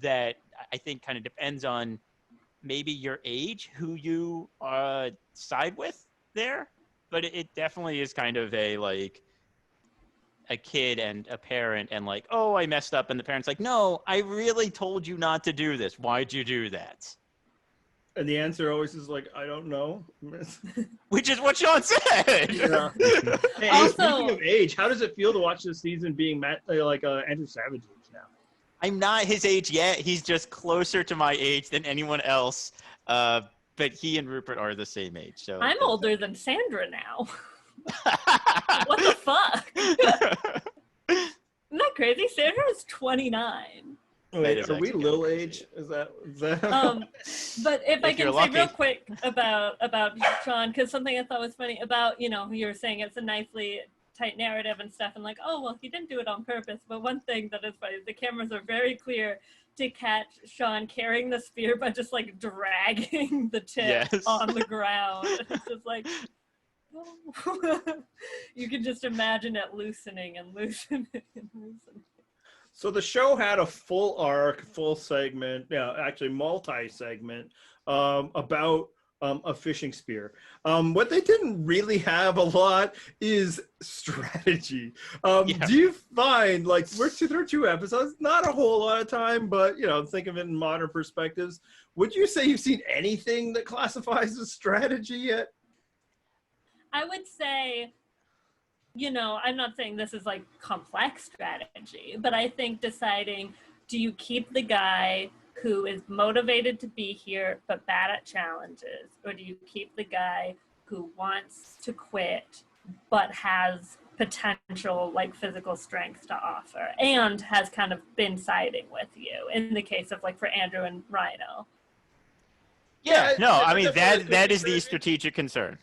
that I think kind of depends on maybe your age, who you side with there. But it definitely is kind of a like a kid and a parent and like, oh, I messed up. And the parent's like, no, I really told you not to do this. Why'd you do that? And the answer always is like, I don't know. Which is what Sean said. Yeah. Hey, Also- speaking of age, how does it feel to watch this season being Andrew Savage age now? I'm not his age yet. He's just closer to my age than anyone else. But he and Rupert are the same age. So I'm older than Sandra now. What the fuck? Isn't that crazy? Sandra is 29. Wait, are we little age? Is that? But if I can say lucky. real quick about Sean, because something I thought was funny about, you know, you were saying it's a nicely tight narrative and stuff, and like, oh, well, he didn't do it on purpose. But one thing that is funny, the cameras are very clear to catch Sean carrying the spear by just like dragging the tip Yes. on the ground. It's just like, oh. You can just imagine it loosening and loosening and loosening. So the show had a full arc, full segment, actually multi-segment, about a fishing spear. What they didn't really have a lot is strategy. Do you find, like, there are 2 episodes, not a whole lot of time, but, you know, think of it in modern perspectives. Would you say you've seen anything that classifies as strategy yet? I would say, you know, I'm not saying this is like complex strategy, but I think deciding, do you keep the guy who is motivated to be here but bad at challenges, or do you keep the guy who wants to quit but has potential like physical strength to offer and has kind of been siding with you in the case of like for Andrew and Rhino? Yeah, no, I mean that is the strategic concern.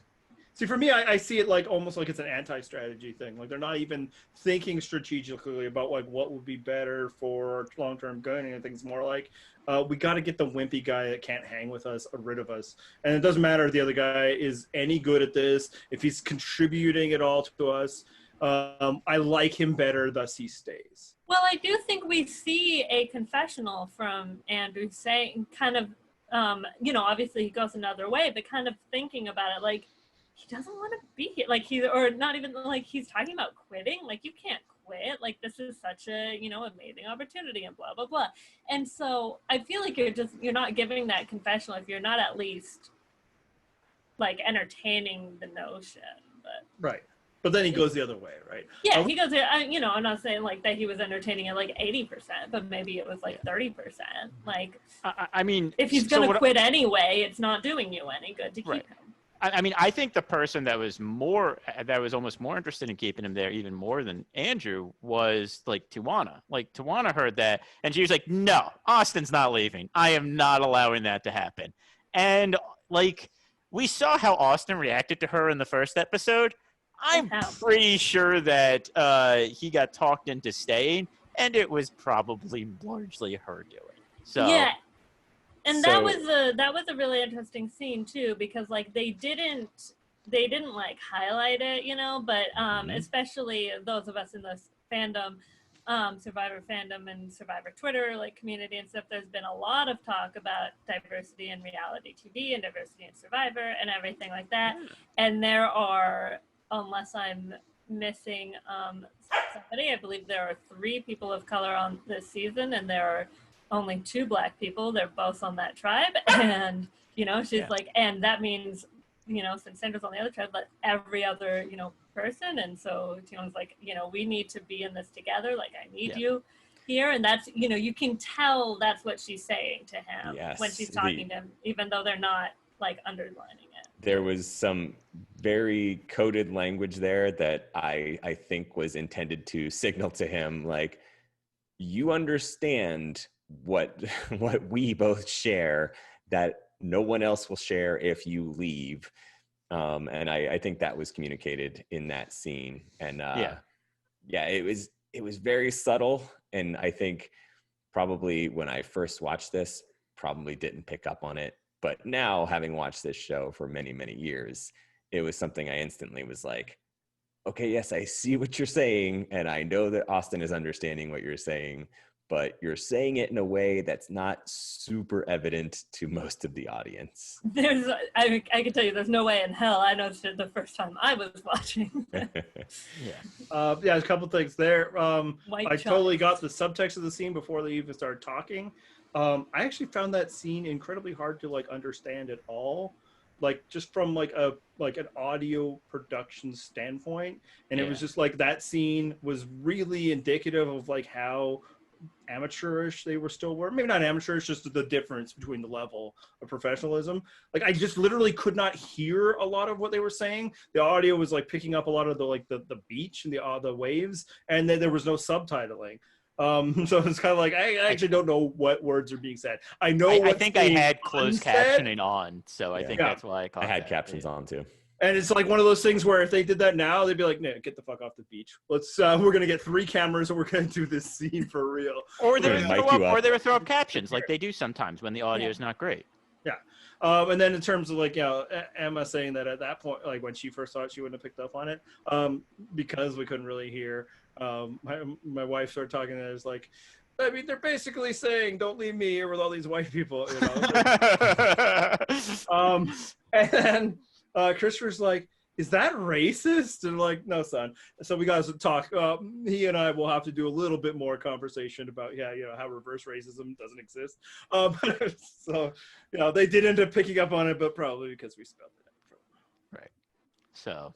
See, for me, I see it like almost like it's an anti-strategy thing. Like they're not even thinking strategically about like what would be better for long-term good. And things more like we got to get the wimpy guy that can't hang with us rid of us. And it doesn't matter if the other guy is any good at this, if he's contributing at all to us. I like him better, thus he stays. Well, I do think we see a confessional from Andrew saying kind of, obviously he goes another way, but kind of thinking about it, like, he doesn't want to be here. Like, or not even, like, he's talking about quitting. Like, you can't quit. Like, this is such a, amazing opportunity and blah, blah, blah. And so I feel like you're not giving that confessional if you're not at least, like, entertaining the notion. But Right. But then he goes the other way, right? yeah, he goes there. I'm not saying like that he was entertaining at like 80%, but maybe it was like 30%. Like, I mean, if he's gonna quit anyway, it's not doing you any good to keep him. I mean, I think the person that was almost more interested in keeping him there, even more than Andrew, was like Tawana. Like Tawana heard that, and she was like, "No, Austin's not leaving. I am not allowing that to happen." And like, we saw how Austin reacted to her in the first episode. I'm pretty sure that he got talked into staying, and it was probably largely her doing. So yeah, and that was a really interesting scene too, because like they didn't like highlight it, but especially those of us in this fandom, Survivor fandom and Survivor Twitter like community and stuff. There's been a lot of talk about diversity in reality TV and diversity in Survivor and everything like that, and there are. Unless I'm missing somebody, I believe there are 3 people of color on this season, and there are only 2 Black people. They're both on that tribe, and she's like, and that means since Sandra's on the other tribe, but every other person, and so Tiona's like, we need to be in this together. Like, I need you here, and that's you can tell that's what she's saying to him when she's talking to him, even though they're not like underlining it. There was some very coded language there that I think was intended to signal to him, like, you understand what we both share that no one else will share if you leave. And I think that was communicated in that scene. And it was very subtle. And I think probably when I first watched this, probably didn't pick up on it. But now, having watched this show for many, many years, it was something I instantly was like, okay, yes, I see what you're saying. And I know that Osten is understanding what you're saying, but you're saying it in a way that's not super evident to most of the audience. I can tell you, there's no way in hell I noticed it the first time I was watching. There's a couple things there. I totally got the subtext of the scene before they even started talking. I actually found that scene incredibly hard to like understand at all, like just from like an audio production standpoint. And it was just like that scene was really indicative of like how amateurish they were. Maybe not amateurish, just the difference between the level of professionalism. Like, I just literally could not hear a lot of what they were saying. The audio was like picking up a lot of the beach and the waves, and then there was no subtitling. So it's kind of like I actually don't know what words are being said. I think I had closed captioning on, so I think that's why I had captions on too. And it's like one of those things where if they did that now, they'd be like, "No, get the fuck off the beach. Let's we're gonna get 3 cameras and we're gonna do this scene for real." Or they would throw up captions like they do sometimes when the audio is not great. Yeah. And then in terms of like, Emma saying that at that point, like when she first saw it, she wouldn't have picked up on it because we couldn't really hear. My wife started talking, and it was like, I mean, they're basically saying, "Don't leave me here with all these white people," and then Christopher's like, "Is that racist?" And I'm like, "No, son." So we got to talk. He and I will have to do a little bit more conversation about how reverse racism doesn't exist. So they did end up picking up on it, but probably because we spelled it out. Right. So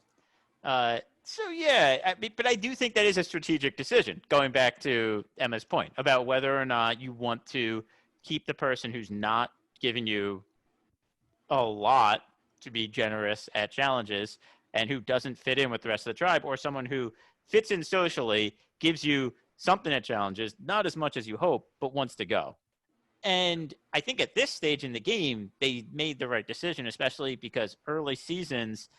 yeah, but I do think that is a strategic decision, going back to Emma's point about whether or not you want to keep the person who's not giving you a lot to be generous at challenges and who doesn't fit in with the rest of the tribe, or someone who fits in socially, gives you something at challenges, not as much as you hope, but wants to go. And I think at this stage in the game, they made the right decision, especially because early seasons,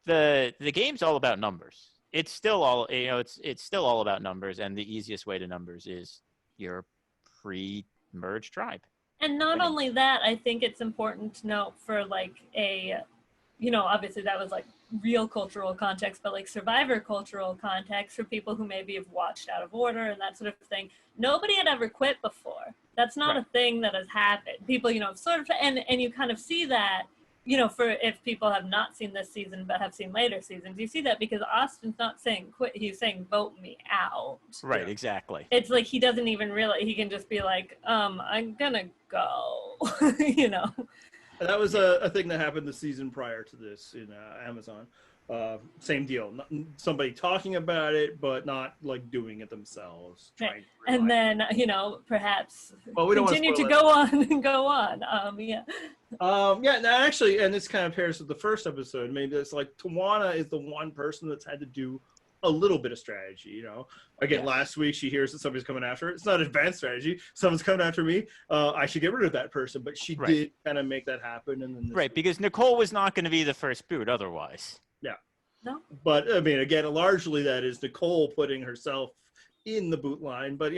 the game's all about numbers. It's still all it's still all about numbers, and the easiest way to numbers is your pre-merge tribe. And not only that, I think it's important to note for like a, obviously that was like real cultural context, but like survivor cultural context for people who maybe have watched Out of Order and that sort of thing. Nobody had ever quit before. That's not a thing that has happened. People, sort of, and you kind of see that, for if people have not seen this season but have seen later seasons, you see that because Austin's not saying quit, he's saying vote me out. Right, exactly. It's like he doesn't even realize, he can just be like, I'm gonna go, That was a thing that happened the season prior to this in Amazon. Same deal. Somebody talking about it, but not like doing it themselves. Right. And then, perhaps we don't continue to go on and go on. Actually, and this kind of pairs with the first episode. Maybe it's like Tawana is the one person that's had to do a little bit of strategy, Again, last week she hears that somebody's coming after her. It's not advanced strategy. Someone's coming after me. I should get rid of that person. But she did kind of make that happen. And then because Nicole was not going to be the first boot otherwise. Yeah. No. But I mean, again, largely that is Nicole putting herself in the boot line. But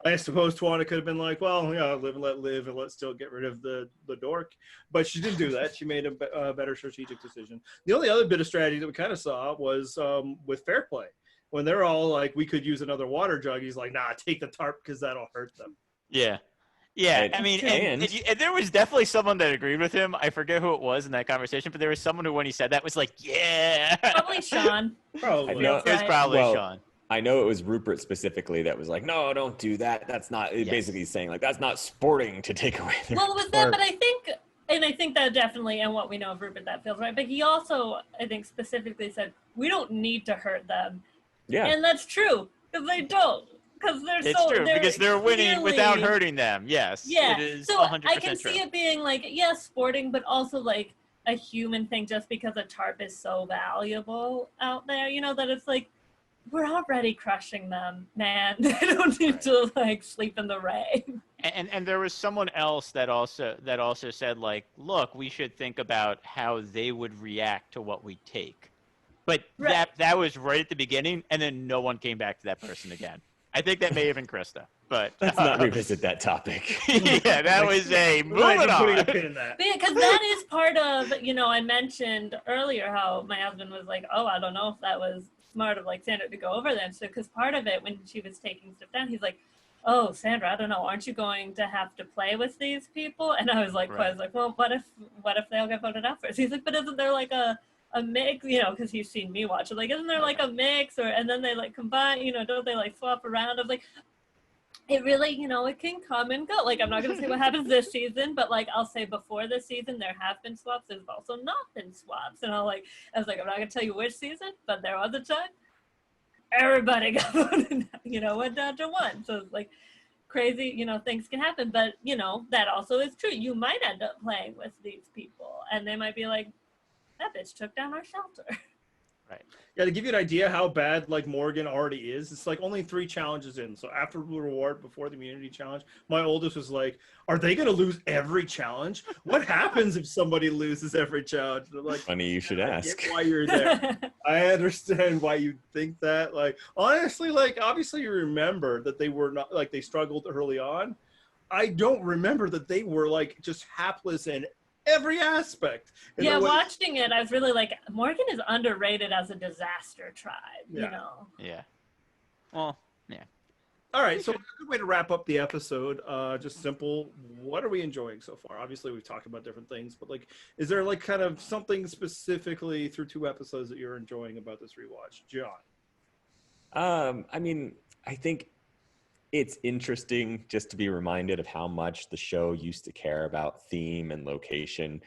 I suppose Tawana could have been like, well, live and let live, and let's still get rid of the dork. But she didn't do that. She made a better strategic decision. The only other bit of strategy that we kind of saw was with Fair Play, when they're all like, we could use another water jug. He's like, nah, take the tarp because that'll hurt them. Yeah. I mean, and there was definitely someone that agreed with him. I forget who it was in that conversation, but there was someone who, when he said that, was like, yeah. Probably Sean. Probably. It was probably Sean. I know it was Rupert specifically that was like, no, don't do that. That's not, basically saying like, that's not sporting to take away their Well, it was that, but I think that definitely, and what we know of Rupert, that feels right. But he also, I think, specifically said, we don't need to hurt them. Yeah. And that's true, because they don't. Because they're winning without hurting them. Yes. Yeah. It is so 100% I can true. see it being like, sporting, but also like a human thing just because a tarp is so valuable out there, that it's like, we're already crushing them, man. They don't need to like sleep in the rain. And there was someone else that also said like, look, we should think about how they would react to what we take. But that was right at the beginning, and then no one came back to that person again. I think that may have been Krista, but let's not revisit that topic. Yeah, that was a moving on. Putting a pin in that. Because that is part of, I mentioned earlier how my husband was like, oh, I don't know if that was smart of like Sandra to go over them. So, because part of it when she was taking stuff down, he's like, oh, Sandra, I don't know, aren't you going to have to play with these people? And I was like, well, what if they all get voted out first? He's like, but isn't there like a mix, because he's seen me watch it, like, isn't there like a mix, and then they like combine, don't they like swap around? I was like, it really, it can come and go. Like, I'm not going to say what happens this season, but like, I'll say before this season, there have been swaps. There's also not been swaps. And I was like, I'm not going to tell you which season, but there was a time everybody got voted out, went down to one. So it's like crazy, things can happen. But, that also is true. You might end up playing with these people and they might be like, that bitch took down our shelter. Right. Yeah, to give you an idea how bad like Morgan already is, it's like only 3 challenges in. So after the reward, before the immunity challenge, my oldest was like, are they going to lose every challenge? What happens if somebody loses every challenge? They're like, funny you should ask. I get why you're there. I understand why you think that. Like, honestly, like, obviously you remember that they were not, like, they struggled early on. I don't remember that they were like just hapless in every aspect. Yeah, watching it, I was really like, Morgan is underrated as a disaster tribe, Yeah. Well, yeah. All right, so a good way to wrap up the episode, just simple. What are we enjoying so far? Obviously, we've talked about different things, but like, is there like kind of something specifically through 2 episodes that you're enjoying about this rewatch? John? I mean, I think it's interesting just to be reminded of how much the show used to care about theme and location,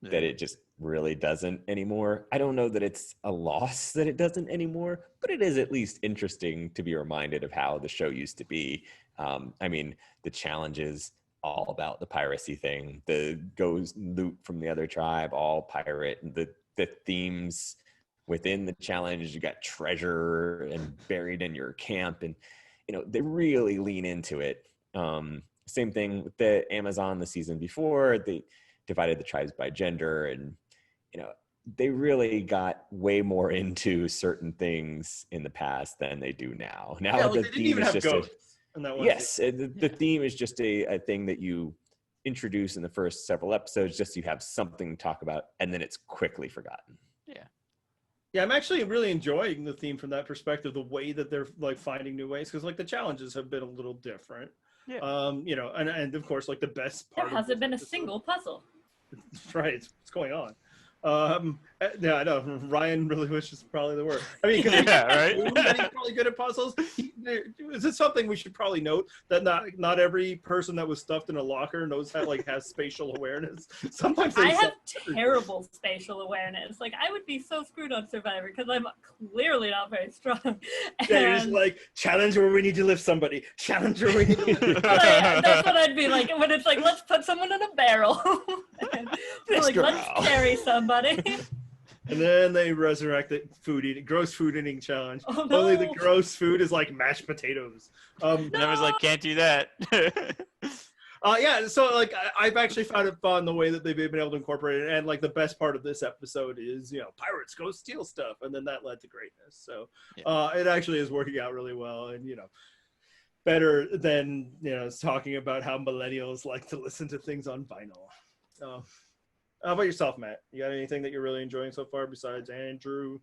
that it just really doesn't anymore. I don't know that it's a loss that it doesn't anymore, but it is at least interesting to be reminded of how the show used to be. I mean, the challenges all about the piracy thing, the goes loot from the other tribe, all pirate, the themes within the challenge. You got treasure and buried in your camp, and they really lean into it. Same thing with the Amazon the season before. They divided the tribes by gender, and they really got way more into certain things in the past than they do now. Now the theme is just the theme is just a thing that you introduce in the first several episodes, just so you have something to talk about, and then it's quickly forgotten. Yeah. Yeah, I'm actually really enjoying the theme from that perspective, the way that they're like finding new ways, because like the challenges have been a little different. Yeah. And of course, like the best There part of hasn't this been a episode- single puzzle. right, what's going on? Yeah, I know. Ryan really wishes probably the word. I mean, 'cause Yeah, right? that he's probably good at puzzles. Is it something we should probably note that not every person that was stuffed in a locker knows how has spatial awareness. Sometimes I they have terrible spatial awareness. Like I would be so screwed on Survivor because I'm clearly not very strong. Yeah, you're just And- like challenge where we need to lift somebody. Challenge where we need to lift. that's what I'd be like when it's like, let's put someone in a barrel. And be like, let's Wow. carry somebody. And then they resurrected gross food eating challenge. Oh, no. Only the gross food is like mashed potatoes. And I was like, can't do that. Yeah, so like I've actually found it fun the way that they've been able to incorporate it, and like the best part of this episode is pirates go steal stuff, and then that led to greatness. So it actually is working out really well, and better than talking about how millennials like to listen to things on vinyl. How about yourself, Matt? You got anything that you're really enjoying so far besides Andrew?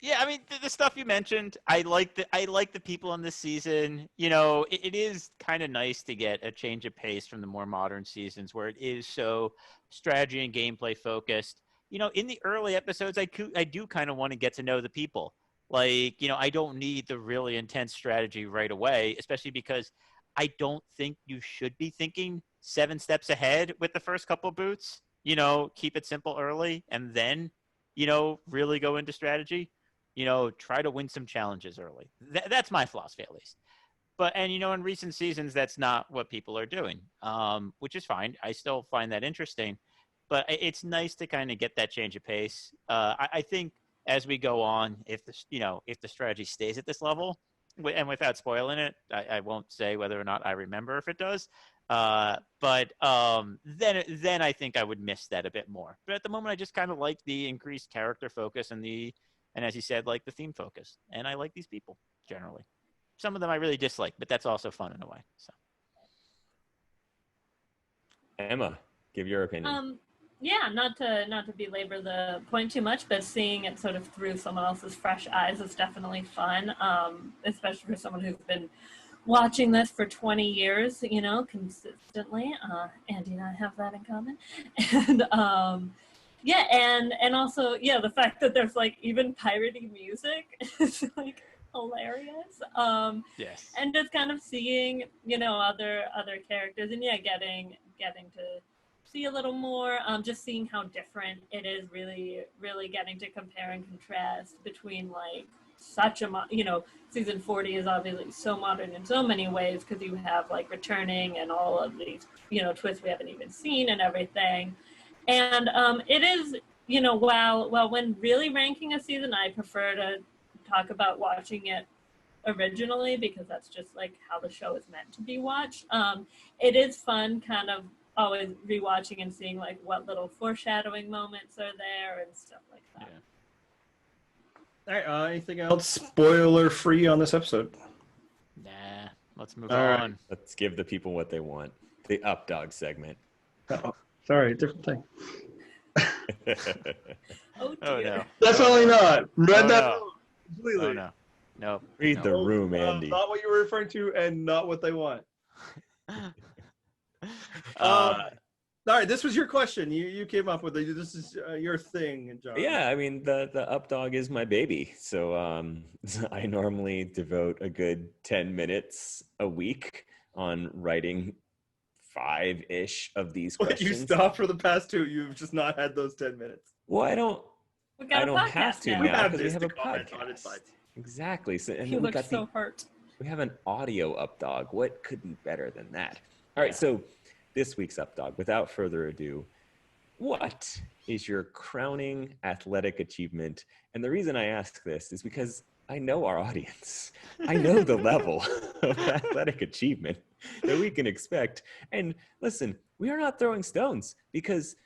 Yeah, I mean the stuff you mentioned, I like the people on this season. It is kind of nice to get a change of pace from the more modern seasons where it is so strategy and gameplay focused. In the early episodes, I do kind of want to get to know the people. Like, I don't need the really intense strategy right away, especially because I don't think you should be thinking 7 steps ahead with the first couple boots. Keep it simple early and then, really go into strategy. Try to win some challenges early. That's my philosophy, at least. But, in recent seasons, that's not what people are doing, which is fine. I still find that interesting. But it's nice to kind of get that change of pace. I think as we go on, if the strategy stays at this level, and without spoiling it, I won't say whether or not I remember if it does. But then I think I would miss that a bit more. But at the moment, I just kind of like the increased character focus and as you said, like the theme focus. And I like these people generally. Some of them I really dislike, but that's also fun in a way. So, Emma, give your opinion. Yeah, not to belabor the point too much, but seeing it sort of through someone else's fresh eyes is definitely fun. Especially for someone who's been watching this for 20 years, consistently. Andy and I have that in common. And yeah, and also, the fact that there's like even piratey music is like hilarious. yes. And just kind of seeing, other characters and getting to see a little more, just seeing how different it is, really, really getting to compare and contrast between like such a, season 40 is obviously so modern in so many ways because you have like returning and all of these, twists we haven't even seen and everything. And it is, while when really ranking a season, I prefer to talk about watching it originally because that's just like how the show is meant to be watched. It is fun kind of always rewatching and seeing like what little foreshadowing moments are there and stuff like that. Yeah. All right, anything else spoiler free on this episode? Nah, let's move All right. on. Let's give the people what they want. The updog segment. Oh, sorry, different thing. Oh dear. Oh no. Definitely not. Read Oh, that no. wrong completely. Oh no. No. Read no. the room, Andy. Not what you were referring to, and not what they want. All right, this was your question. You came up with it. This is your thing, John. Yeah, I mean the updog is my baby. So I normally devote a good 10 minutes a week on writing 5-ish of these But questions. you stopped for the past 2. You've just not had those 10 minutes. Well, I don't We got a have podcast to now. We now have because we this have to a comment on. It's podcast. fine. Exactly. So and You we look got so hurt. we have an audio updog. What could be better than that? All right, so this week's updog, without further ado, what is your crowning athletic achievement? And the reason I ask this is because I know our audience. I know the level of athletic achievement that we can expect. And listen, we are not throwing stones because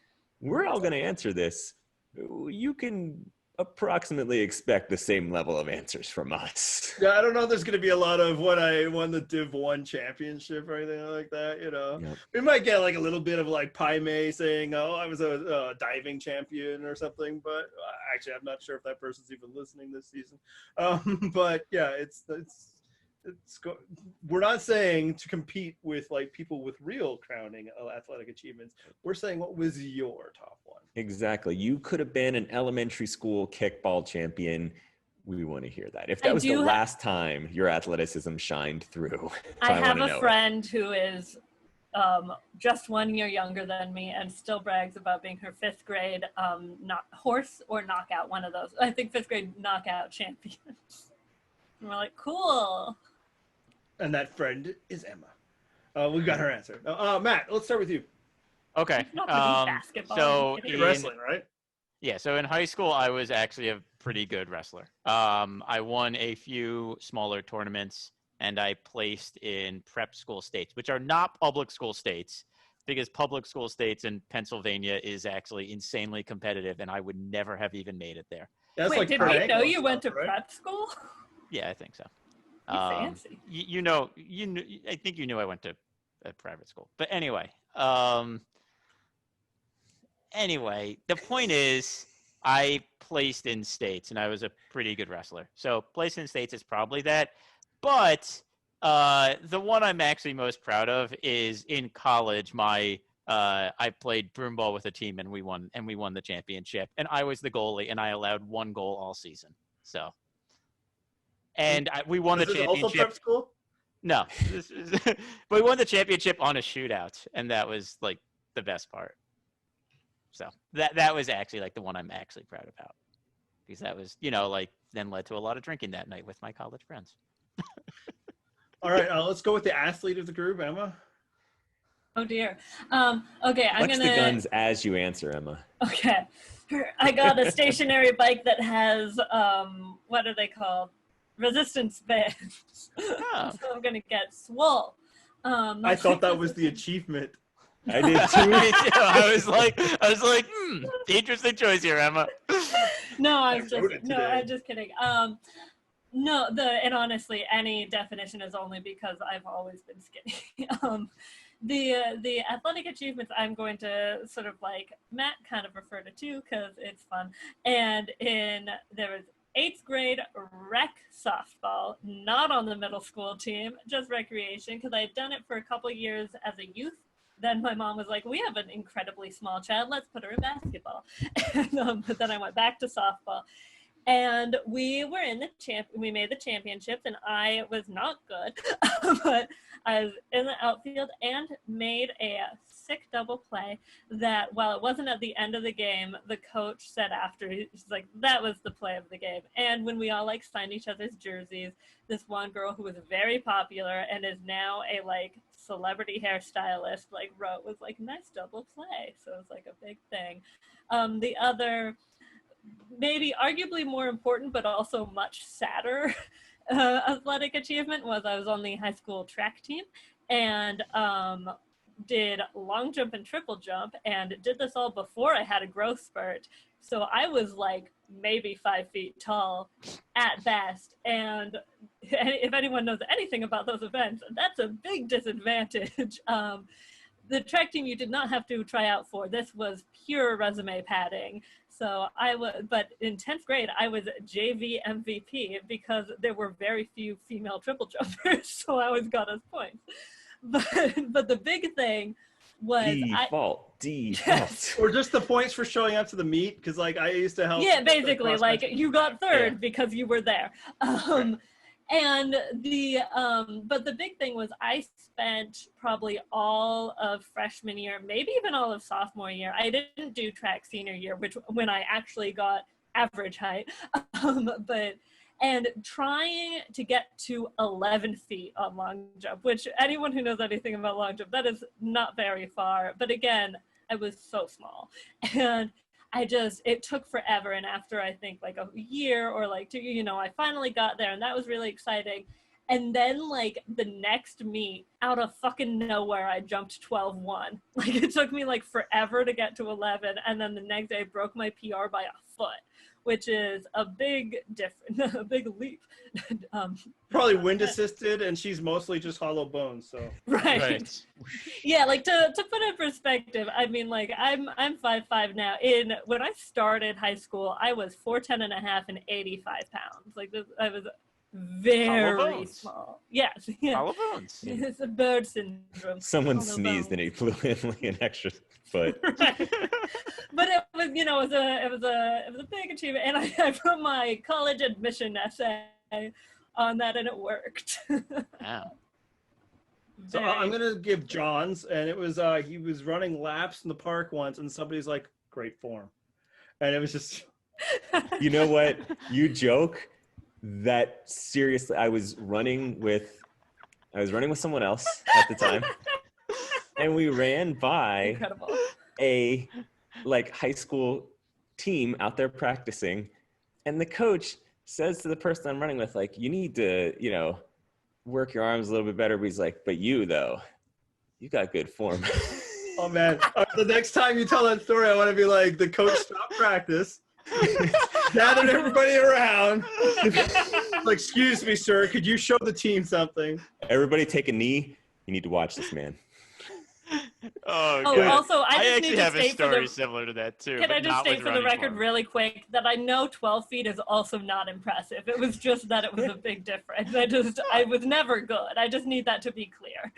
we're all going to answer this. You can approximately expect the same level of answers from us. Yeah, I don't know if there's going to be a lot of when I won the Div 1 championship or anything like that, you know. Yep. We might get like a little bit of like Pai Mei saying, oh, I was a diving champion or something, but actually I'm not sure if that person's even listening this season. But yeah, we're not saying to compete with like people with real crowning athletic achievements. We're saying what was your top one. Exactly. You could have been an elementary school kickball champion. We want to hear that. If that was the last time your athleticism shined through. I have a friend who is just 1 year younger than me and still brags about being her 5th grade not horse or knockout, one of those. I think 5th grade knockout champion. And we're like, cool. And that friend is Emma. We got her answer. Matt, let's start with you. Okay. Not really basketball. So You're wrestling, right? Yeah, so in high school, I was actually a pretty good wrestler. I won a few smaller tournaments, and I placed in prep school states, which are not public school states, because public school states in Pennsylvania is actually insanely competitive, and I would never have even made it there. That's Wait, like did we know you went to prep school? Yeah, I think so. You fancy. You know, I think you knew I went to a private school. But anyway, the point is I placed in states, and I was a pretty good wrestler. So placed in states is probably that. But the one I'm actually most proud of is in college. I played broomball with a team, and we won the championship. And I was the goalie, and I allowed 1 goal all season. So, and we won the championship. Also prep school? No, but we won the championship on a shootout, and that was like the best part. So that was actually like the one I'm actually proud about, because that was, like then led to a lot of drinking that night with my college friends. All right, let's go with the athlete of the group, Emma. Oh dear. Okay, I'm Flex gonna. the guns as you answer, Emma. Okay, I got a stationary bike that has what are they called? Resistance bands. Oh. So I'm gonna get swole. I thought that was the achievement. I did too. Me too. I was like, interesting choice here, Emma. No, I'm today. just kidding. No, and honestly, any definition is only because I've always been skinny. The athletic achievements I'm going to sort of like Matt kind of referred to too, because it's fun. And there was 8th grade rec softball, not on the middle school team, just recreation, because I had done it for a couple years as a youth. Then my mom was like, we have an incredibly small child, let's put her in basketball. And, but then I went back to softball. And we were we made the championships, and I was not good, but I was in the outfield and made a sick double play that, while it wasn't at the end of the game, the coach said after, he's like, that was the play of the game. And when we all like signed each other's jerseys, this one girl who was very popular and is now a like celebrity hairstylist was like, nice double play. So it was like a big thing. The other, maybe arguably more important, but also much sadder athletic achievement was I was on the high school track team and did long jump and triple jump, and did this all before I had a growth spurt. So I was like maybe 5 feet tall at best. And if anyone knows anything about those events, that's a big disadvantage. The track team you did not have to try out for. This was pure resume padding. So but in 10th grade, I was JV MVP because there were very few female triple jumpers. So I always got us points. But the big thing was default. Yes. Or just the points for showing up to the meet, because like I used to help. Yeah, basically, like you got third because you were there. And but the big thing was I spent probably all of freshman year, maybe even all of sophomore year. I didn't do track senior year, when I actually got average height, and trying to get to 11 feet on long jump, which anyone who knows anything about long jump, that is not very far. But again, I was so small, and it took forever. And after I think like a year or like 2, I finally got there, and that was really exciting. And then like the next meet, out of fucking nowhere, I jumped 12-1. Like it took me like forever to get to 11. And then the next day I broke my PR by a foot, which is a big difference, a big leap. Probably wind assisted, and she's mostly just hollow bones. So Right. Yeah, like to put it in perspective, I mean, like I'm 5'5" now. When I started high school, I was 4'10" and a half and 85 pounds. Like I was very small. Yes. Yeah. Hollow bones. It's a bird syndrome. Someone Hollow sneezed and he flew in like an extra foot. Right. But it was, it was a big achievement, and I wrote my college admission essay on that, and it worked. Wow. So I'm gonna give John's, and it was he was running laps in the park once, and somebody's like, "Great form," and it was just. You know what? You joke that seriously. I was running with someone else at the time, and we ran by a high school team out there practicing, and the coach says to the person I'm running with, like, you need to, work your arms a little bit better. But he's like, but you though, you got good form. Oh man! The next time you tell that story, I want to be like, the coach stopped practice, gathered everybody around. Like, excuse me, sir, could you show the team something? Everybody take a knee. You need to watch this man. Oh, also, I actually have a story similar to that too. Can I just state for the record really quick that I know 12 feet is also not impressive. It was just that it was a big difference. I was never good. I just need that to be clear.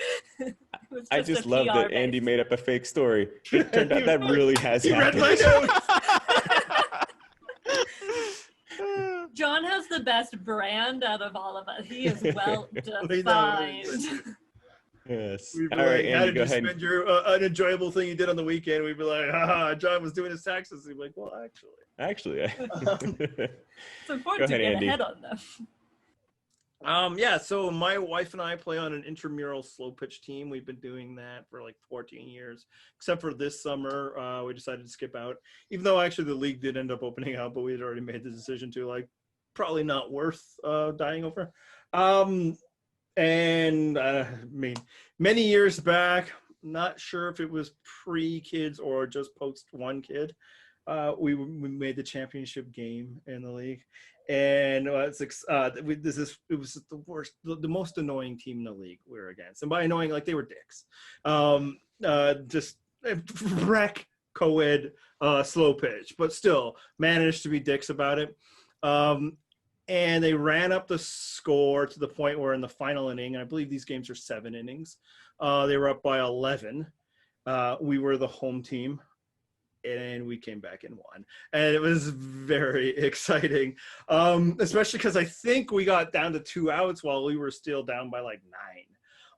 I just love that Andy made up a fake story. It turned out that really has happened. Read my notes. John has the best brand out of all of us. He is well defined. Yes. We'd be all right, Andy, go ahead. Spend your an enjoyable thing you did on the weekend. We'd be like, John was doing his taxes. He'd be like, well, actually. It's important to get ahead on them. Yeah, so my wife and I play on an intramural slow pitch team. We've been doing that for like 14 years, except for this summer. We decided to skip out, even though actually the league did end up opening up, but we had already made the decision to, like, probably not worth dying over. And I mean, many years back, not sure if it was pre-kids or just post one kid, we made the championship game in the league, and it was the worst, the most annoying team in the league we were against, and by annoying, like, they were dicks. Just wreck co-ed slow pitch, but still managed to be dicks about it. And they ran up the score to the point where in the final inning, and I believe these games are 7 innings, they were up by 11. We were the home team, and we came back and won. And it was very exciting, especially because I think we got down to 2 outs while we were still down by like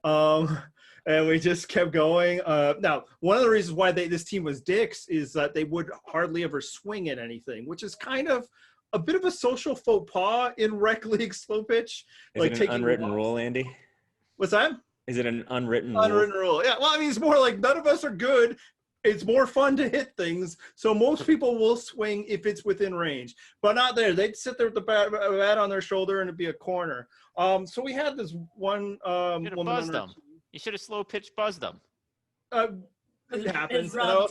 9. And we just kept going. Now, one of the reasons why this team was dicks is that they would hardly ever swing at anything, which is kind of a bit of a social faux pas in rec league slow pitch. Is it an unwritten rule, Andy? What's that? Is it an unwritten rule? Yeah, well, I mean, it's more like none of us are good. It's more fun to hit things. So most people will swing if it's within range, but not there. They'd sit there with the bat on their shoulder and it'd be a corner. So we had this one woman on our team. You should have slow pitch buzzed them. It happens. I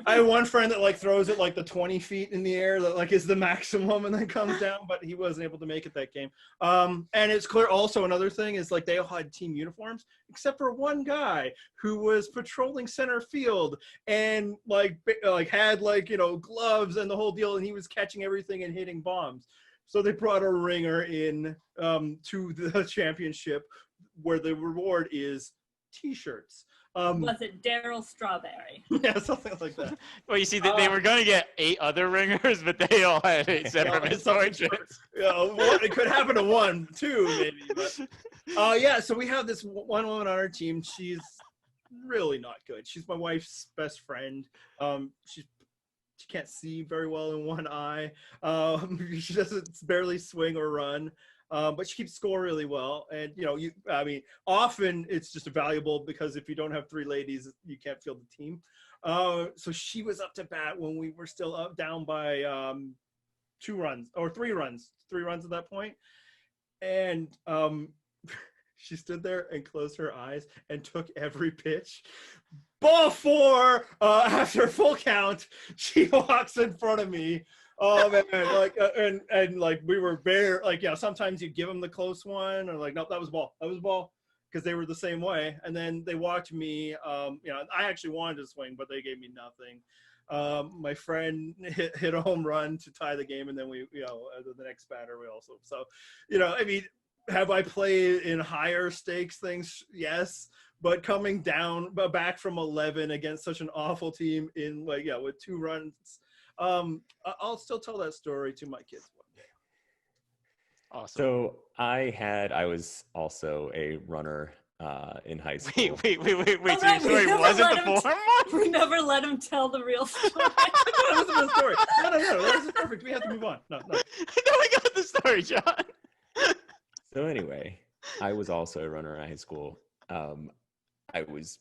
have one friend that, like, throws it like the 20 feet in the air, that, like, is the maximum and then comes down, but he wasn't able to make it that game. And it's clear also another thing is, like, they all had team uniforms except for one guy who was patrolling center field and had gloves and the whole deal, and he was catching everything and hitting bombs. So they brought a ringer in to the championship where the reward is T-shirts. Was it Daryl Strawberry? Yeah, something like that. Well, you see, they were going to get 8 other ringers, but they all had 8 separate misfortunes. It could happen to 1, 2, maybe. But, yeah, so we have this one woman on our team. She's really not good. She's my wife's best friend. She can't see very well in one eye. She doesn't barely swing or run. But she keeps score really well. And, often it's just valuable because if you don't have 3 ladies, you can't field the team. So she was up to bat when we were still down by 3 runs at that point. And she stood there and closed her eyes and took every pitch. Ball 4, after full count, she walks in front of me. Oh man, like and like we were bare like sometimes you give them the close one or like nope, that was ball because they were the same way. And then they watched me. I actually wanted to swing, but they gave me nothing. My friend hit a home run to tie the game, and then we the next batter we also I mean, have I played in higher stakes things? Yes. But coming down back from 11 against such an awful team in with 2 runs. I'll still tell that story to my kids one day. Awesome. So I was also a runner in high school. Wait. So right, your story wasn't the form one? We never let him tell the real story. That wasn't the story. No, this is perfect. We have to move on. No. No, I got the story, John. So anyway, I was also a runner in high school. I was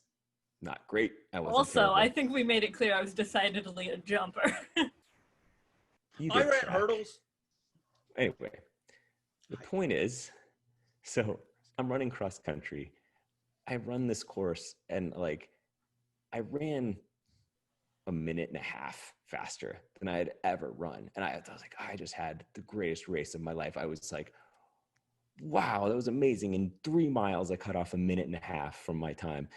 not great. I wasn't Also, terrible. I think we made it clear I was decidedly a jumper. You I did ran track. hurdles. Anyway, the point is, so I'm running cross country. I run this course and I ran a minute and a half faster than I had ever run. And I was like, I just had the greatest race of my life. I was like, wow, that was amazing. In 3 miles, I cut off a minute and a half from my time.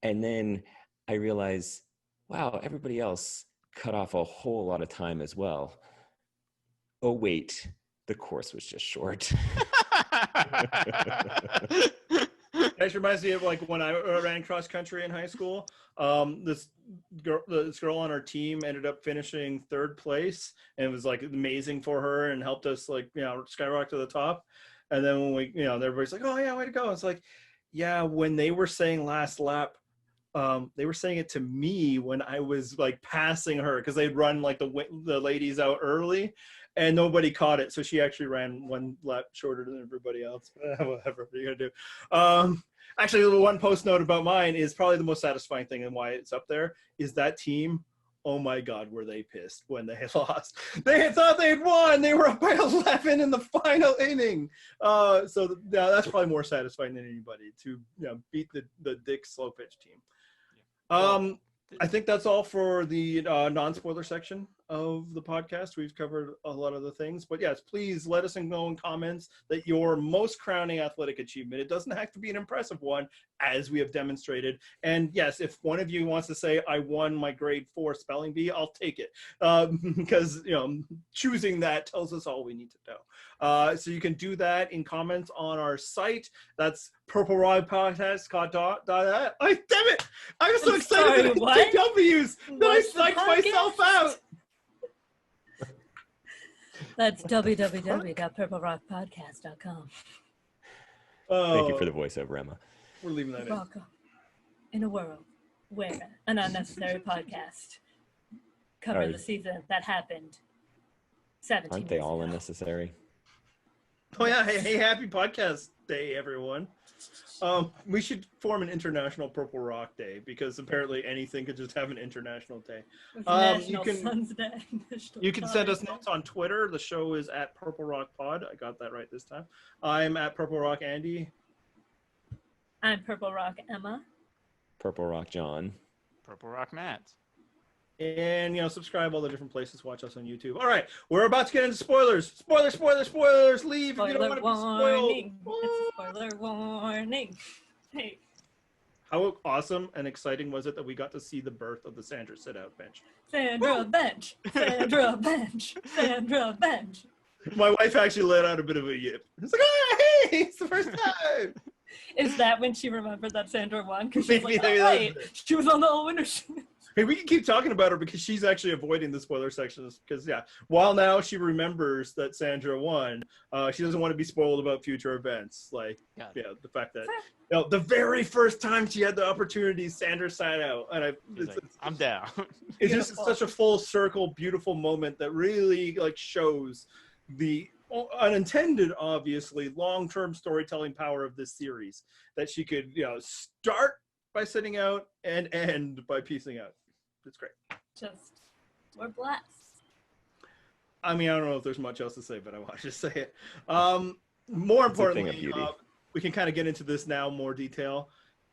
And then I realized, wow, everybody else cut off a whole lot of time as well. Oh, wait, the course was just short. That reminds me of when I ran cross country in high school. This girl on our team ended up finishing 3rd place, and it was amazing for her and helped us skyrocket to the top. And then when we everybody's like, oh yeah, way to go. It's like, yeah, when they were saying last lap, they were saying it to me when I was passing her because they'd run the ladies out early. And nobody caught it, so she actually ran 1 lap shorter than everybody else. Whatever are you gonna do? Actually, the one post note about mine is probably the most satisfying thing, and why it's up there is that team. Oh my God, were they pissed when they lost? They thought they'd won. They were up by 11 in the final inning. So that's probably more satisfying than anybody to beat the Dick slow pitch team. I think that's all for the non-spoiler section of the podcast. We've covered a lot of the things, but yes, please let us know in comments that your most crowning athletic achievement. It doesn't have to be an impressive one, as we have demonstrated. And yes, if one of you wants to say, I won my grade 4 spelling bee, I'll take it. Because, choosing that tells us all we need to know. So you can do that in comments on our site. That's Purple Rod Podcast. Damn it! I'm so excited sorry, about the W's that I What's the psyched myself out. That's www.purplerockpodcast.com. Thank you for the voiceover, Emma. We're leaving that in. Welcome in a world where an unnecessary podcast covered the season that happened 17 Aren't they years all ago. unnecessary? Oh yeah, hey, happy podcast day, everyone. We should form an International Purple Rock Day because apparently anything could just have an international day. It was National you can- Sons Day. You can send us notes on Twitter. The show is at Purple Rock Pod. I got that right this time. I'm at Purple Rock Andy. I'm Purple Rock Emma. Purple Rock John. Purple Rock Matt. And, subscribe all the different places. Watch us on YouTube. All right, we're about to get into spoilers. Spoilers. Leave if you don't Spoiler want to be warning. spoiled. It's a spoiler warning. Hey. How awesome and exciting was it that we got to see the birth of the Sandra sit-out bench? Sandra bench. Sandra bench. Sandra bench. My wife actually let out a bit of a yip. It's like, oh, hey, it's the first time. Is that when she remembered that Sandra won? Because she's Maybe like, that oh, was wait, it. she was on the all-winner show. Hey, we can keep talking about her because she's actually avoiding the spoiler sections. Because while now she remembers that Sandra won, she doesn't want to be spoiled about future events. The fact that the very first time she had the opportunity, Sandra sat out, and I'm down. it's just such a full circle, beautiful moment that really shows the unintended, obviously, long-term storytelling power of this series. That she could start by sitting out and end by piecing out. It's great. We're blessed. I mean, I don't know if there's much else to say, but I want to just say it. More It's a thing importantly, of beauty. we can kind of get into this now in more detail.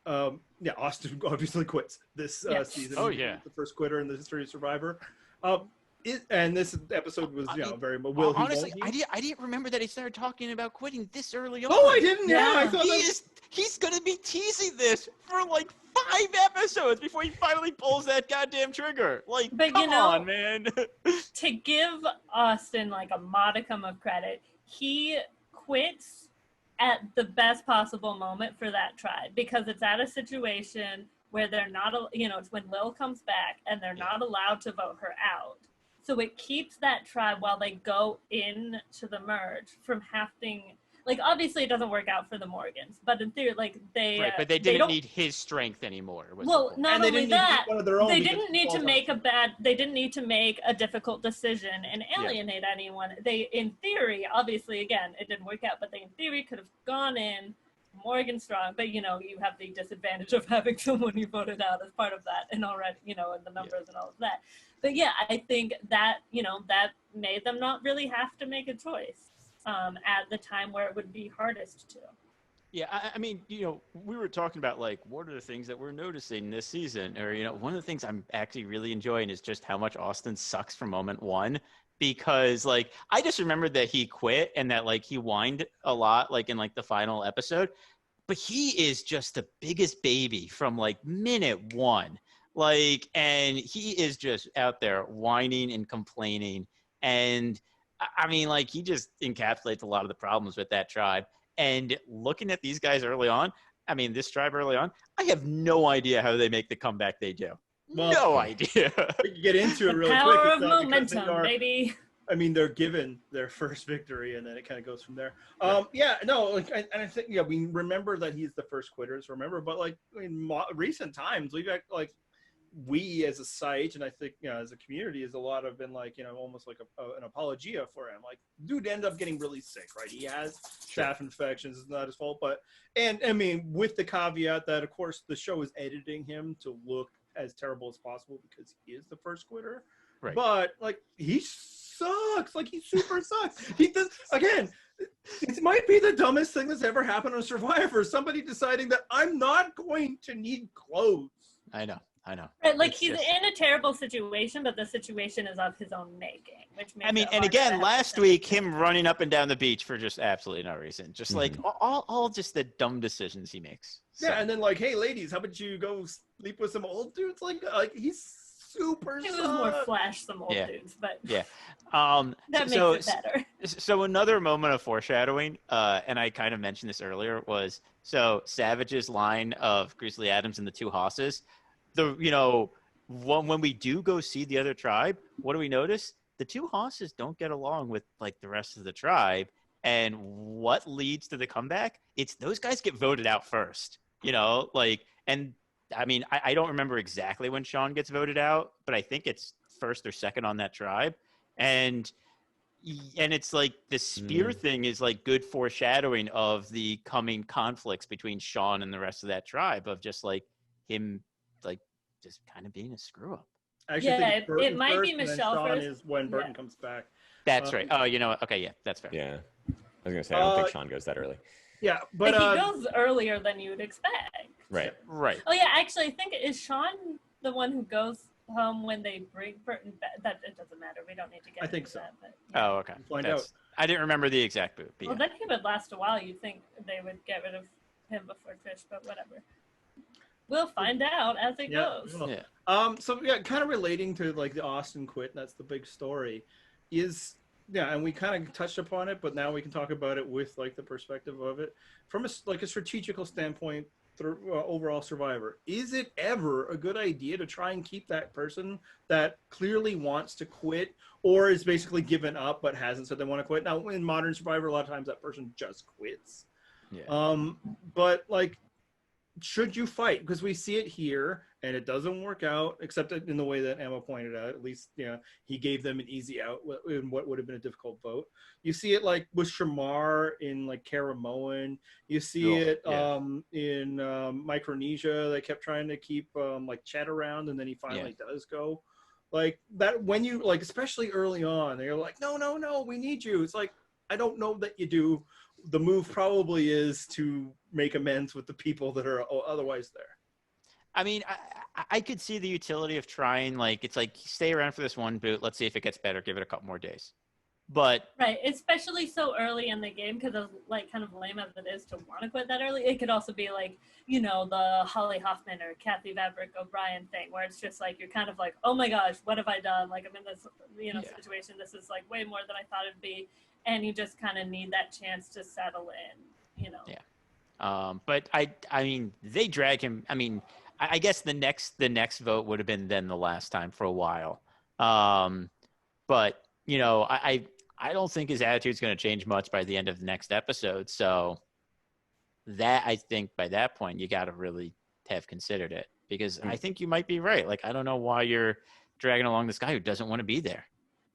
Austin obviously quits this season. Oh, yeah. The first quitter in the history of Survivor. And this episode was, very. But will he? Honestly, Won't he? I didn't remember that he started talking about quitting this early on. Oh, I didn't. Yeah, I Yeah. thought He's gonna be teasing this for like 5 episodes before he finally pulls that goddamn trigger. Like, But, come on, man. To give Austin like a modicum of credit, he quits at the best possible moment for that tribe, because it's at a situation where they're not, it's when Lil comes back and they're not allowed to vote her out. So it keeps that tribe, while they go in to the merge, from having, like, obviously it doesn't work out for the Morgans, but in theory, like, they Right, but they didn't need his strength anymore. Was the well, point. not And they only didn't need to that, keep one of their own they because didn't it need to falls make on they didn't need to make a difficult decision and alienate anyone. They, in theory, obviously, again, it didn't work out, but they, in theory, could have gone in Morgan strong, but, you have the disadvantage of having someone you voted out as part of that, and already, and the numbers and all of that. But yeah, I think that, that made them not really have to make a choice at the time where it would be hardest to. Yeah, I mean, we were talking about, like, what are the things that we're noticing this season? Or, one of the things I'm actually really enjoying is just how much Austin sucks from moment one. Because, like, I just remembered that he quit and that, like, he whined a lot, like, in, like, the final episode. But he is just the biggest baby from, like, minute one. Like, and he is just out there whining and complaining. And, I mean, like, he just encapsulates a lot of the problems with that tribe. And looking at these guys early on, I mean, this tribe early on, I have no idea how they make the comeback they do. Well, no idea. You get into it The really power quick. of momentum, baby. I mean, they're given their first victory, and then it kind of goes from there. I think we remember that he's the first quitters. Remember, but like in recent times, we've got like we as a site, and I think as a community, has a lot of been like almost like an apologia for him. Like, dude ended up getting really sick, right? He has staph infections. It's not his fault, and I mean, with the caveat that of course the show is editing him to look as terrible as possible because he is the first quitter. Right. But like he sucks. Like he super sucks. He does again. It might be the dumbest thing that's ever happened on Survivor. Somebody deciding that I'm not going to need clothes. I know. Right, like It's he's just- in a terrible situation, but the situation is of his own making, which makes I mean, it and hard to again, have last the week, sympathy. him running up and down the beach for just absolutely no reason. Just like all just the dumb decisions he makes. So, Yeah, and then like, hey, ladies, how about you go sleep with some old dudes? Like he's super. It was more sucks. flash some old Yeah. dudes, but yeah. that so, makes it better. So another moment of foreshadowing, and I kind of mentioned this earlier, was Savage's line of Grizzly Adams and the two hosses. When we do go see the other tribe, what do we notice? The two hosses don't get along with like the rest of the tribe. And what leads to the comeback? It's those guys get voted out first, and I mean, I don't remember exactly when Sean gets voted out, but I think it's first or second on that tribe. And it's like the spear thing is like good foreshadowing of the coming conflicts between Sean and the rest of that tribe, of just like him, like just kind of being a screw up. I actually think it's Burton it might be first, and then Michelle Sean first. is when Burton comes back. That's right. Oh, you know what? Okay, yeah, that's fair. Yeah. I was gonna say I don't think Sean goes that early. Yeah, but Like he goes earlier than you would expect. Right. Right. Oh yeah, actually, I think is Sean the one who goes home when they bring Burton back? That it doesn't matter. We don't need to get. I think into so. That, but, yeah. Oh, okay. Find That's- out. I didn't remember the exact boot. But Well, yeah. then he would last a while. You'd think they would get rid of him before Trish, but whatever. We'll find out as it goes. well, Yeah. So yeah, kind of relating to like the Austin quit. That's the big story. And we kind of touched upon it, but now we can talk about it with like the perspective of it from a strategical standpoint. Through overall Survivor, is it ever a good idea to try and keep that person that clearly wants to quit or is basically given up but hasn't said they want to quit? Now in modern Survivor, a lot of times that person just quits. Yeah. But like, should you fight? Because we see it here and it doesn't work out, except in the way that Emma pointed out. At least, he gave them an easy out in what would have been a difficult vote. You see it like with Shamar in like Karamoan. You see it in Micronesia. They kept trying to keep like Chet around, and then he finally does go. Like that when you like, especially early on, they're like, no, we need you. It's like, I don't know that you do. The move probably is to make amends with the people that are otherwise there. I mean, I could see the utility of trying, like, it's like, stay around for this one boot. Let's see if it gets better. Give it a couple more days. But Right, especially so early in the game, because as like kind of lame as it is to want to quit that early, it could also be like, you know, the Holly Hoffman or Kathy Vavrick O'Brien thing, where it's just like you're kind of like, oh my gosh, what have I done? Like I'm in this, you know, situation. This is like way more than I thought it'd be, and you just kind of need that chance to settle in, you know. Yeah. But I mean, they drag him. I mean, I guess the next vote would have been then the last time for a while. But you know, I don't think his attitude's going to change much by the end of the next episode. So that, I think by that point, you got to really have considered it, because I think you might be right. Like, I don't know why you're dragging along this guy who doesn't want to be there.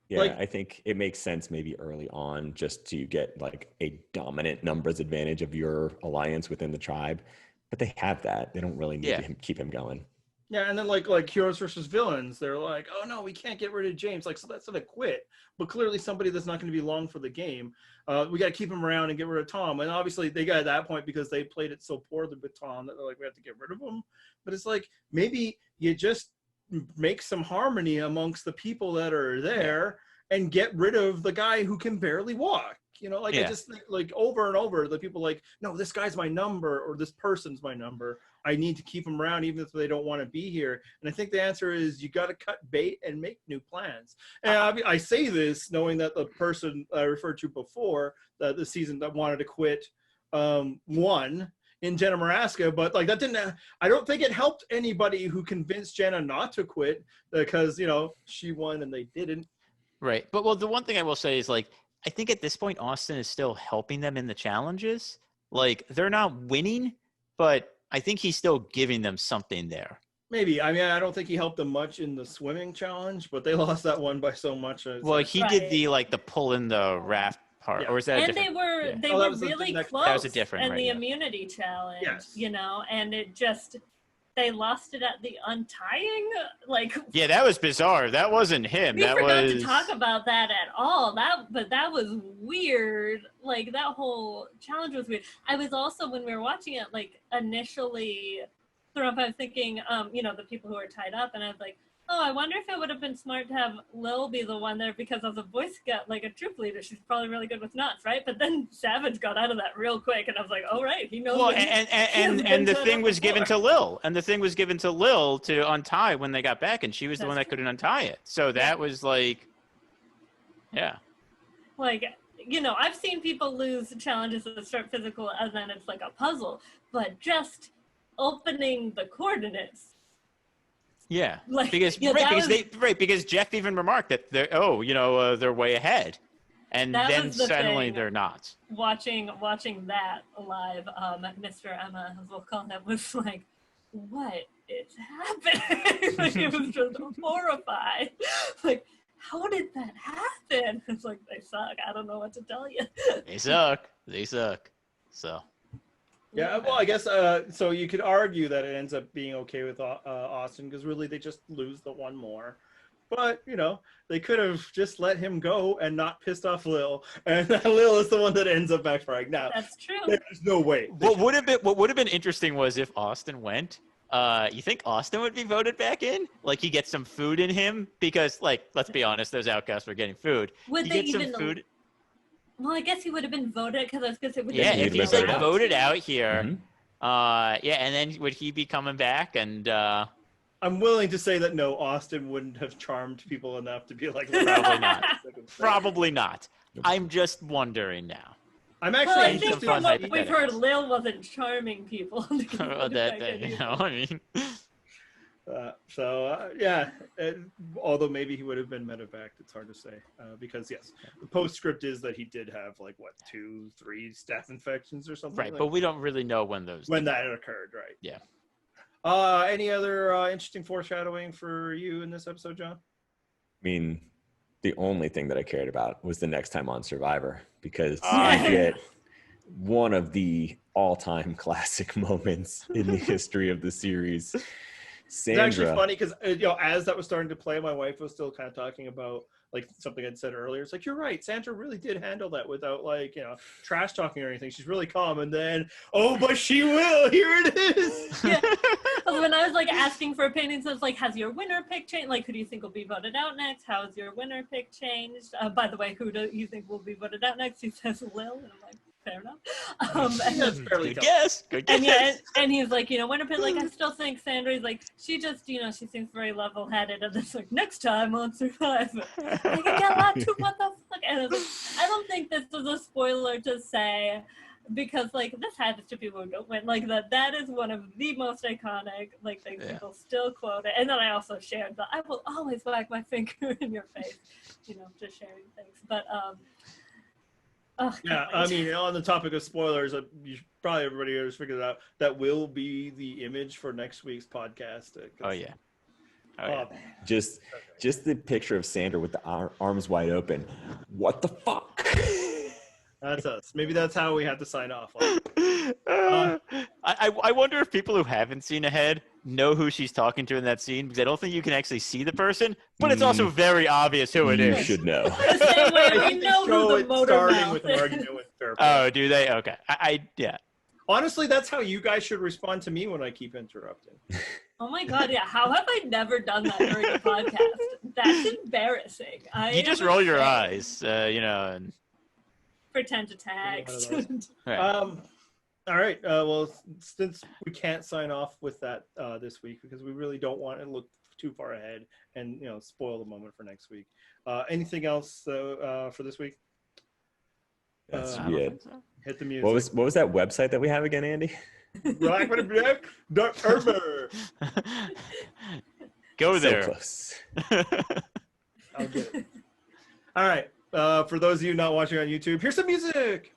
Yeah, Like- I think it makes sense maybe early on just to get like a dominant numbers advantage of your alliance within the tribe. But they have that. They don't really need to keep him going. Yeah, and then like heroes versus villains, they're like, oh no, we can't get rid of James. Like, so that's gonna quit. But clearly somebody that's not going to be long for the game. We got to keep him around and get rid of Tom. And obviously they got at that point because they played it so poorly with Tom that they're like, we have to get rid of him. But it's like, maybe you just make some harmony amongst the people that are there and get rid of the guy who can barely walk. You know, like I just think, like over and over, the people like, no, this guy's my number, or this person's my number. I need to keep them around even if they don't want to be here. And I think the answer is you got to cut bait and make new plans. And I say this knowing that the person I referred to before, the season that wanted to quit, won in Jenna Maraska, but like that didn't, I don't think it helped anybody who convinced Jenna not to quit, because, you know, she won and they didn't. Right. But well, the one thing I will say is, like, I think at this point, Osten is still helping them in the challenges. Like, they're not winning, but I think he's still giving them something there. Maybe. I mean, I don't think he helped them much in the swimming challenge, but they lost that one by so much. Well, he did the, like, the pull in the raft part, or was that a And different? they Oh, that were was the really next- close That was a different, in right, the yeah. immunity challenge, Yes. you know, and it just, they lost it at the untying. Like, Yeah, that was bizarre. That wasn't him. we That forgot was to talk about that at all. But that was weird. Like, that whole challenge was weird. I was also, when we were watching it, like, initially thrown up, I was thinking, you know, the people who are tied up, and I was like, oh, I wonder if it would have been smart to have Lil be the one there, because as a Boy Scout, like a troop leader, she's probably really good with knots, right? But then Savage got out of that real quick, and I was like, oh, right, he knows. Well, what he- and been the tied thing up was given to before. Lil, and the thing was given to Lil to untie when they got back, and she was the That's one that true. couldn't untie it. So that was like, yeah. Like, you know, I've seen people lose challenges that start physical and then it's like a puzzle, but just opening the coordinates. Yeah, Like, because yeah, that because Jeff even remarked that they're way ahead, and That then was the suddenly thing. they're not. Watching that live, Mr. Emma, as we'll call him, was like, what is happening? Like, it was just horrified. Like, how did that happen? It's like, they suck. I don't know what to tell you. They suck. They suck. So Yeah, well, I guess so. You could argue that it ends up being okay with Osten, because really they just lose the one more. But you know, they could have just let him go and not pissed off Lil, and Lil is the one that ends up backfiring. Now, That's true. there's no way. what would have been interesting was if Osten went. You think Osten would be voted back in? Like, he gets some food in him, because, like, let's be honest, those outcasts were getting food. Would He they gets some even? food. Well, I guess he would have been voted, because I was gonna say, would Yeah, they if he'd he's been like voted out. voted out here, Mhm. yeah, and then would he be coming back? And I'm willing to say that no, Osten wouldn't have charmed people enough to be like, Probably not. Second place. probably not. I'm just wondering now. I'm Well, actually I Some think interested. fun from what we've heard, hypotheticals. Lil wasn't charming people. I mean, Yeah, although maybe he would have been medevaced, it's hard to say, because yes, the postscript is that he did have like what 2-3 staph infections or something. right, like but we don't really know when those. when that occurred, right? Yeah. Any other interesting foreshadowing for you in this episode, John? I mean, the only thing that I cared about was the next time on Survivor, because Oh, you get one of the all-time classic moments in the history of the series. It's actually Sandra. funny because as that was starting to play, my wife was still kind of talking about like something I'd said earlier. It's like, you're right, Sandra really did handle that without like trash talking or anything. She's really calm. And then, oh, but she will. Here it is. Yeah. When I was like asking for opinions, I was like, has your winner pick changed? Like, who do you think will be voted out next? How has your winner pick changed? By the way, who do you think will be voted out next? He says Lil, and I'm like, fair enough. That's fairly Good tough. guess. Good guess. And yeah, and he's like, winner pick. Like, I still think Sandra's like, she just, she seems very level-headed. And it's like, next time on Survivor, I can get that too. What the fuck? And I was like, I don't think this is a spoiler to say, because like this happens to people who don't win. Like that is one of the most iconic like things. Yeah. People still quote it. And then I also shared that I will always whack my finger in your face, just sharing things. But Yeah, I mean, on the topic of spoilers, probably everybody has figured it out. That will be the image for next week's podcast. Oh yeah. Oh, yeah. Just the picture of Sandra with the arms wide open. What the fuck? That's us. Maybe that's how we have to sign off. I wonder if people who haven't seen Ahead know who she's talking to in that scene, because I don't think you can actually see the person, but it's also very obvious who it You is. should know. the same way I we think know they show who the it motor starting mouth with an is. argument with Fairplay. Oh, do they? Okay. Yeah. Honestly, that's how you guys should respond to me when I keep interrupting. Oh my god, yeah. How have I never done that during a podcast? That's embarrassing. You just roll your eyes, and pretend to text. right. All right. Well, since we can't sign off with that this week because we really don't want to look too far ahead and spoil the moment for next week. Anything else for this week? That's I don't it. think so. Hit the music. What was that website that we have again, Andy? Black.Urber. Go So there. close. I'll get it. All right. For those of you not watching on YouTube, here's some music.